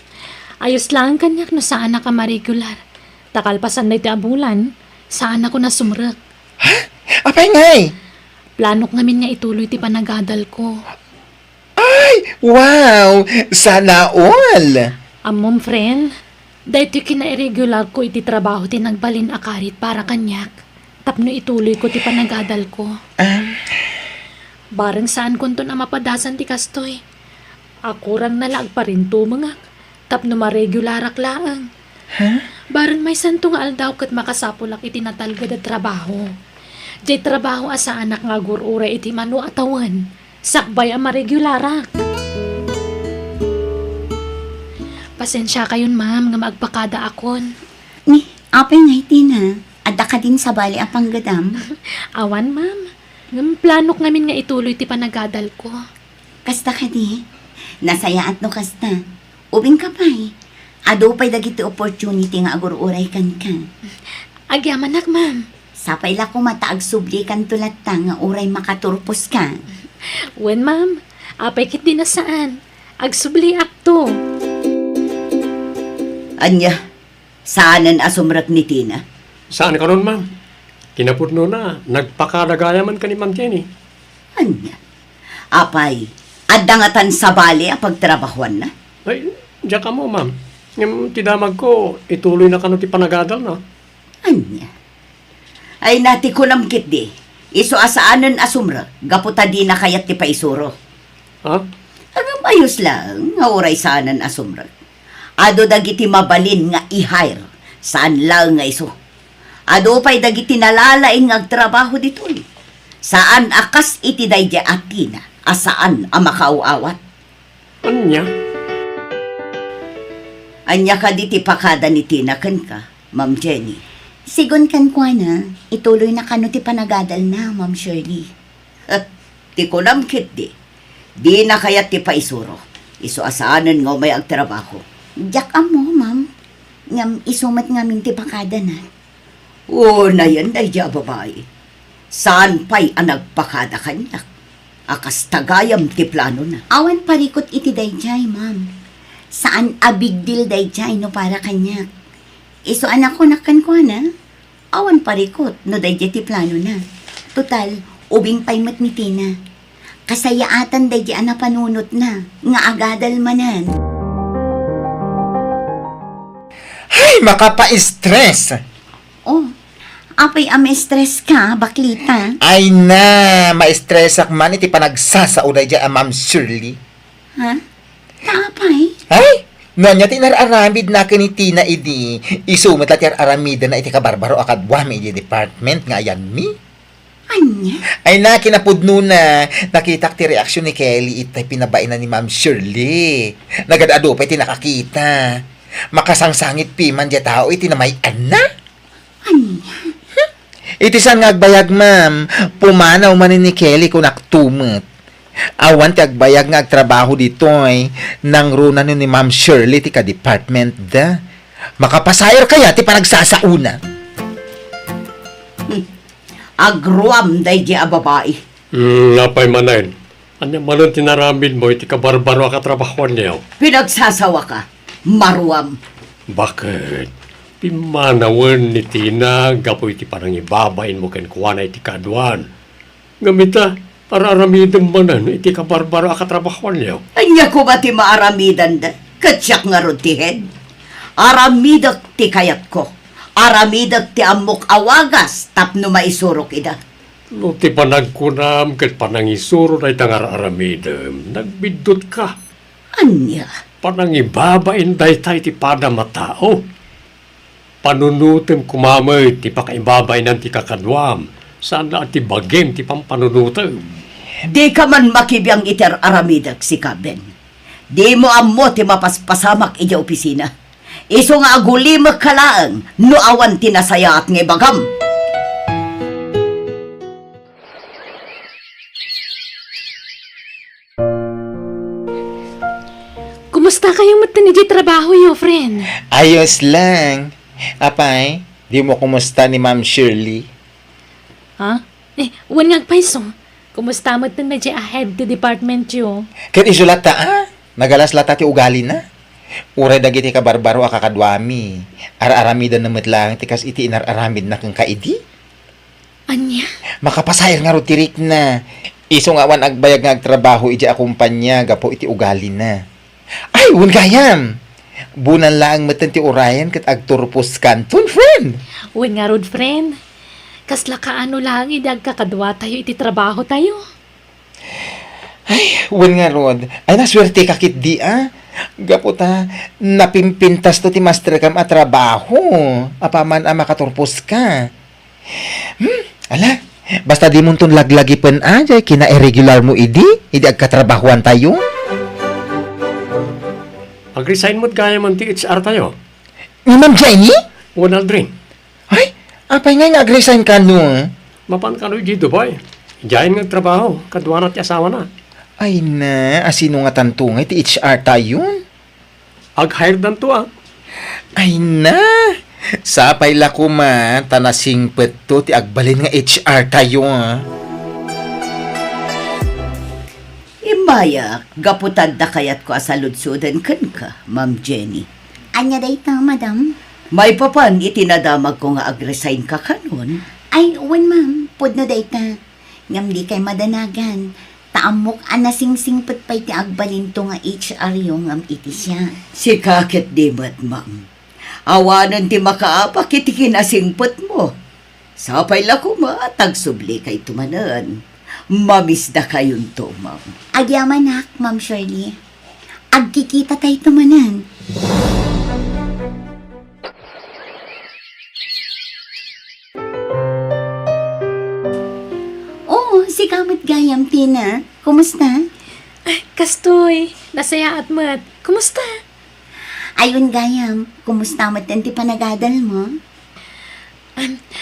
Ayos lang kanyak no saan na ka ma-regular. Takalpasan na iti abulan, saan ako na sumrek. Apay ngay! Planok ngamin nga ituloy ti panagadal ko. Wow! Sana all! Amom, friend. Dahil kina-irregular ko iti trabaho ti nagbalin akarit para kanyak. Tapno ituloy ko ti panagadal ko. Barang saan ko na mapadasan ti kastoy. Ako rang nalag pa rin tumangak. Tapno maregularak laang. Barang may santo nga aldaw kat makasapulak iti natalgad at trabaho. Jay trabaho asa anak nga gurura iti manu atawan. Sakbay ang maregularak. Pasensya kayon, ma'am, nga magpakada akon. Ni, apay nga iti na. Ada ka din sa bali apang gadam. Awan, ma'am. Ngam planok ngamin nga ituloy ti panagadal ko. Kasta ka di. Nasayaat no kasta. Ubing ka pa'y. Ado pa'y dagiti opportunity nga agururay kan ka. Agyamanak, ma'am. Sapay la ko mataag subli kan tulat ta nga uray makaturpos ka. Wen, ma'am. Apay kit di na saan. Agsubli akto. Anya, saanan asumrak ni Tina? Saan ka nun, ma'am? Kinapudno na. Nagpakadagayaman ka ni Ma'am Jenny. Anya, apay, adangatan sa bali ang pagtrabahuan na? Ay, diyan ka mo, ma'am. Yung tidamag ko, ituloy na ka no ti panagadal na. Anya, ay nati ko namkit di. Iso asaanan asumrak, gaputa di na kayat ti paisuro. Ha? Agam ayos lang, nga oray saanan asumrak. Ado dagiti mabalin nga i-hire, saan lang nga iso. Ado pa'y dagiti nalalaing nga trabaho ditoy. Saan akas iti dayja atina, asaan ang makauawat. Anya? Anya ka diti pakada ni Tina kan ka, Ma'am Jenny. Sigon kan kwa na, ituloy na kano ti panagadal na, Ma'am Shirley. Ti ko namkit di. Di na kayat ti paisuro. Iso asaanan nga may agtrabaho. Diyak mo, ma'am. Ngam isumat nga minti pakada na. Oo na yan, dayja babae. Saan pa'y ang nagpakada kanyak? Akas tagayam ti plano na. Awan parikot iti dayjay, ma'am. Saan a big deal dayjay no para kanyak. Iso anak ko nakan kwa na. Awan parikot no dayjay ti plano na. Total, ubing pa'y mat ni Tina. Kasayaatan dayjay na panunot na. Nga agadal manan. Ay, makapa-stress! Oh, apay stress ka, baklita. Ay na, ma-stress man iti panagsasaunay dyan ang Ma'am Shirley. Ha? Apay? Ay, nonya tinararamid na kinitina idi. Isumit la tinaramida na iti kabarbaro akadwami iti department nga ayan mi. Anya? Ay na, kinapudno na. Nakita ti reaksyon ni Kelly itay pinabain na ni Ma'am Shirley. Nagadado pa iti nakakita. Makasangsangit piman di tao iti na may ana. Anya? Iti saan nga agbayag, ma'am. Pumanaw man ni Kelly kung naktumet. Awan ti agbayag nga agtrabaho ditoy nang runa ni Ma'am Shirley ti ka-department da. Makapasayar kaya ti panagsasauna. Agruam dayja a babae. Napay manayin. Anya malon tinaramid mo, iti kabarbaro akatrabahuan niyo. Pinagsasawa ka. Maruam. Bakit? Pimanawan ni Tina, gapo iti parang ibabain mo ken kuwana iti kaduan. Ngamita, araramidang manan, iti kabarbaro akatrabahuan niyo. Anya ko ba ti maaramidan da? Katsyak nga ron ti head. Aramidak ti kayat ko. Aramidak ti amok awagas tapno maisurok ida. No ti panagkunam, ket panangisuro na itang araramidam, nagbidot ka. Anya? Panangibabain daytay ti pada matao. Panunutem kumamay ti pakaibabain ng ti kakadwam. Saan na ti bagem ti pampanunutem. Di ka man makibiyang iter aramidak si Kaben. Di mo amo ti mapaspasamak ija opisina. Iso nga agulimak kalaang no awan tinasaya at nga bagam. Kumusta kayong matanigi trabaho yo, friend? Ayos lang. Apay, di mo kumusta ni Ma'am Shirley? Ha? Wan nga paiso. Kumusta mo tan medyo ahead to department yo? Ket isulata nagalas lata ti ugali na. Uray dagiti ka barbaro akakadwami. Araramida na metlang tikas iti inararamid na kang kaidi. Anya? Makapasayar nga ro tirik na. Iso nga wan agbayag nga agtrabaho iti akumpanya gapo iti ugali na. Ay, wan gayam. Bunan lang matan ti urayan kat agturpos kanton, friend. Uy nga rod, friend. Kasla kaano lang idag kakadwa tayo iti trabaho tayo. Ay, wan nga rod. Ay, naswerte kakit di Gapo ta, napimpintas to ti master kam at trabaho. Apaman makaturpos ka. Ala, basta di mo ton laglagi pen jay kina-irregular mo idi agkatrabahuan tayo. Pag-resign mo't gaya man ti HR tayo. Ni Ma'am Jenny? One Aldrin. Ay, apay nga nag-resign ka no? Mapan ka no dito boy. Diyan nga trabaho. Kadwa na ti asawa na. Ay na, asino nga tantungay ti HR tayo? Ag-hired dan to Ay na, sapay la ko tanasing peto ti agbalin nga HR tayo Imaya, gaputad da kayat ko asaludsudan kan ka, Ma'am Jenny. Anya dayta, madam? May papan itinadamag ko nga ag-resign ka kanon. Ay, uwan ma'am, pudno dayta. Ngam di kay madanagan. Taamok anasingsingpet pa'y ti agbalin to nga HR yung ngam iti siya. Si kakit di mat, ma'am. Awanan ti makaapak iti kinasingpot mo. Sapay la ko tagsubli kay tumanan. Mamisda kayon to, ma'am. Agyamanak, Ma'am Shirley. Agkikita tayo tumanan. Oh, si Kamot Gayam, Tina. Kumusta? Kastoy, nasaya at mat. Kumusta? Ayun, Gayam. Kumusta mo ti panagadal mo?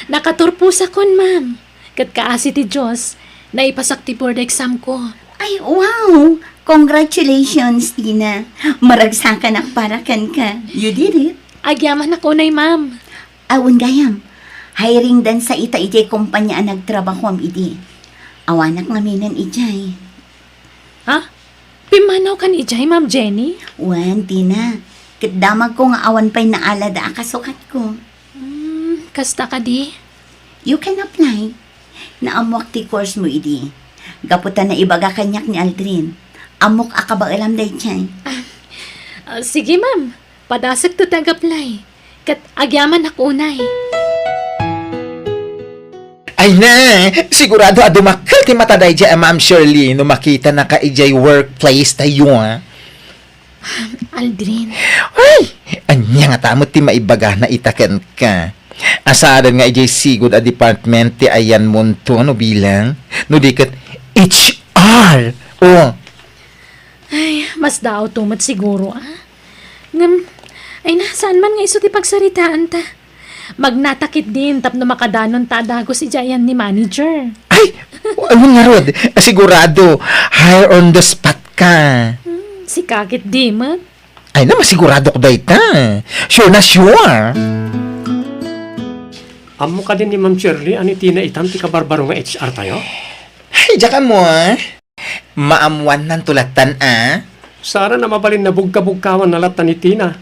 Nakaturpos akon, ma'am. Kat kaasi ti Diyos, naipasak ti board exam ko. Ay, wow! Congratulations, Tina. Maragsakan akparakan ka. You did it. Agyaman ako nay, ma'am. Awon Gayam. Hiring dan sa ita ijay kumpanya ang nagtrabaho am idi. Awanak ngaminan ijay. Ha? Pimanaw kan ijay, Ma'am Jenny? Wan, Tina. Kitdamag ko nga awan pa'y naalada ang kasukat ko. Kasta ka di? You can apply. Naamwak ti course mo idi. Gaputan na ibaga kanyak ni Aldrin. Amok akabailam day chay. Sige, ma'am. Padasag to tag-apply. Kat agyaman ako unay. Ay na, sigurado adumakal ti mataday dya, Ma'am Shirley, no makita na ka ijay workplace tayo, Aldrin. Ay, anya nga tamot ti maibaga na itaken ka. Asaran nga ijay sigod a department ti ayan monto, no bilang, no dikat HR. Oh, Ay, mas daw tumat siguro, Ngam, ay nasaan man nga iso ti pagsaritaan ta. Magnatakit din tapno makadanon ta dagos ijayan ni manager. ay, ano nga rod, sigurado, hire on the spot ka. Si kakit di, mat. Ay na, masigurado ko dayta. Sure na sure. Amo ka din ni Ma'am Shirley, ani Tina itam ti kabarbaro nga HR tayo? Ay, diyan mo, Maamuan ng tulatan, Sara na mabalin na bugka-bugkawan na latan ni Tina.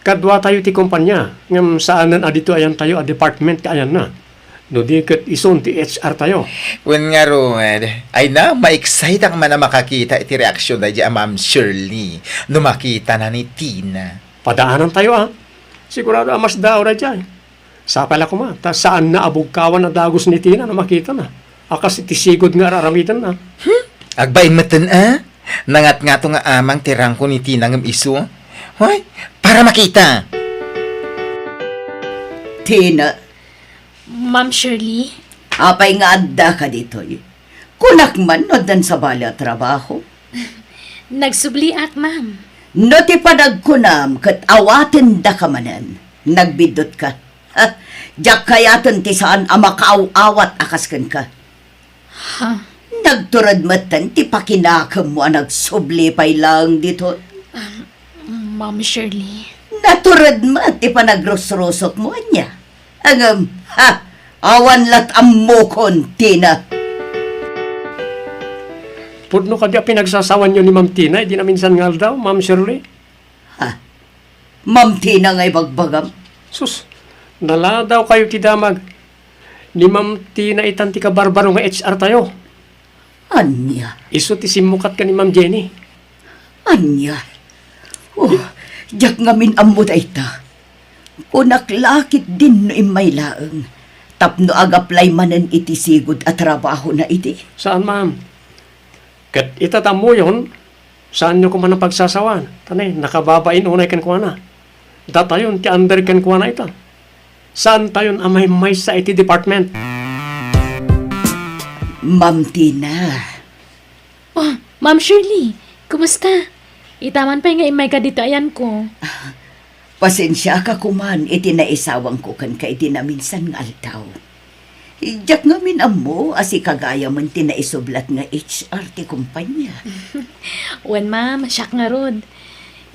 Kadwa tayo ti kumpanya, ngam saanan adito ayan tayo a department ka ayan na. No di kat ison ti HR tayo. Wen nga Rod, ay na, ma-excite ang man na makakita iti reaksyon na dyan, Ma'am Shirley, no makita na ni Tina. Padaanan tayo Sigurado mas daw na dyan. Sapala ko ta saan na abugkawan na dagos ni Tina na makita na. Akas iti sigod nga araramitan na. Agbain matan, Nangat nga to nga amang tirang ko ni Tina ngam iso. Hoy, para makita. Tina, Ma'am Shirley. apay nga adda ka dito. Kunak man no dan sa bala trabaho. Nagsubliak, ma'am. No ti panagkunam kat awaten da ka manan. Nagbidot ka. Ha? Diyak kayaton ti saan amakaaw-awat akaskan ka. Nagturad matan ti pakinakam mo nagsubli pay lang dito. Ma'am Shirley. Naturad mo ti panagrosrosok mo niya. Angam, awan lat amokon, Tina. Pudno ka di pinagsasawan nyo ni Ma'am Tina, di na minsan ngal daw, Ma'am Shirley. Ma'am Tina nga'y bagbagam. Sus, nala daw kayo ti damag. Ni Ma'am Tina itan ti kabarbaro nga HR tayo. Anya, Iso ti simukat ka ni Ma'am Jenny. anya. Oh, jak ngamin ammo dayta. Unaklakit din no imay laeng. Tapno agaplay manen iti sigud at trabaho na iti. Saan, ma'am? Kat itatamo yon, saan nyo ko man ang pagsasawan? Tanay, nakababain unay kan kuha na. Datayon, ti under kan kuha na ito. Saan tayon amay may sa iti department? Ma'am Tina, Oh, Ma'am Shirley, kumusta? Itaman pa nga imay ka dito ayan ko. pasensya ka kuman iti naisawang ko kan ka iti na minsan nga altaw. Jak ngamin ammo asi kagaya man tinaisublat nga HR ti kumpanya. Wen ma'am, siyak nga rod.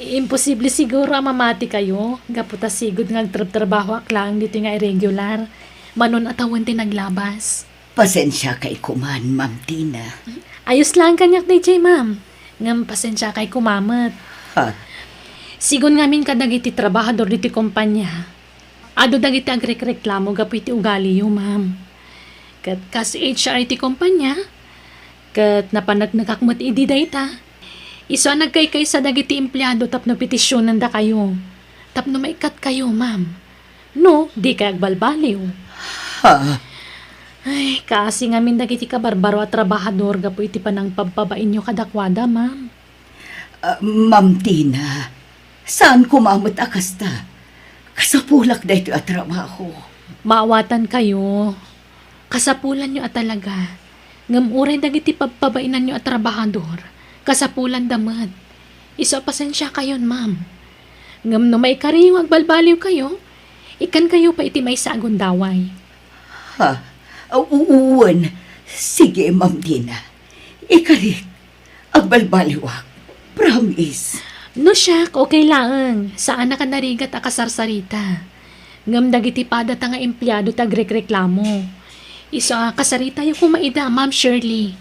Imposible siguro ang mamati kayo. Gaputa sigod nga trabaho aklang dito nga irregular. Manon atawan ti naglabas. Pasensya kay kuman, Ma'am Tina. Ayos lang kanyak DJ ma'am. Ngam pasensya kay kumamat. Ha? Sigon ngamin kadagiti trabahador diti kumpanya. Ado dagiti agrek-reklamo gapu iti ugali yo, ma'am. Kat kas HR iti kumpanya, kat napanagnagakmat idi dayta. Iso nagkaykay sa dagiti empleyado tapno petisyonan da kayo. Tapno maikat kayo, ma'am. No, di kay agbalbaliw. Ha? Ay, kasi ngamin dagiti kabarbaro at trabahador gapu iti panang pagbabain nyo kadakwada, ma'am. Ma'am Tina, saan kumamot akasta? Kasapulak na ito at trabaho. Maawatan kayo. Kasapulan nyo at talaga. Ngamuray dagiti pagpabainan nyo at trabahador. Kasapulan damad. Iso pasensya kayon, ma'am. Ngam no may kariyong agbalbaliw kayo, ikan kayo pa iti may sagon daway. Ha? Uwan. Sige, Ma'am Tina. Ikarik. Agbalbaliwak. Promise. No siyak, okay lang. Saan na ka narigat akasarsarita? Ngam dagiti pada nga empleyado tagrek-reklamo. Iso kasarita yung kumaida, Ma'am Shirley.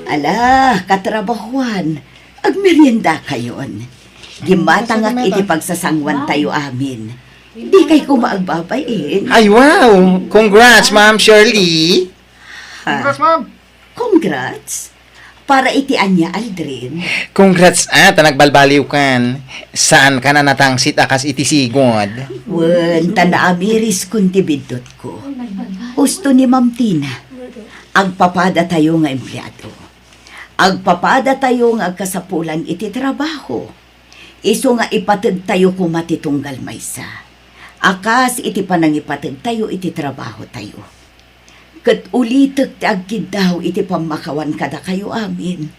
Ala, katrabahuan. Agmerienda kayon. Gimatangak iti pagsasangwan tayo amin. Di kay kumaagbabayin. Ay, wow! Congrats, Ma'am Shirley! Congrats, Ma'am. Congrats. Para iti Anya Aldrin. Congrats nagbalbaliw kan. Saan ka na natangsit akas iti sigod? Wen, tanaamiris kundi bidot ko. Gusto ni Ma'am Tina. Agpapada tayo nga empleyado. Agpapada tayo nga agkasapulan iti trabaho. Iso nga ipatid tayo kumatitunggal maysa. Akas iti panangipatid tayo iti trabaho tayo. Kat ulitek ti agkid daw iti pamakawan kada kayo amin.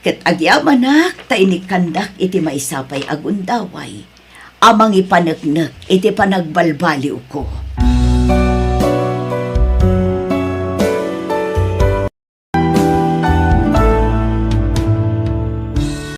Kat agyamanak ta inikandak iti maisapay agundaway. Amang ipanagnak iti panagbalbaliw ko.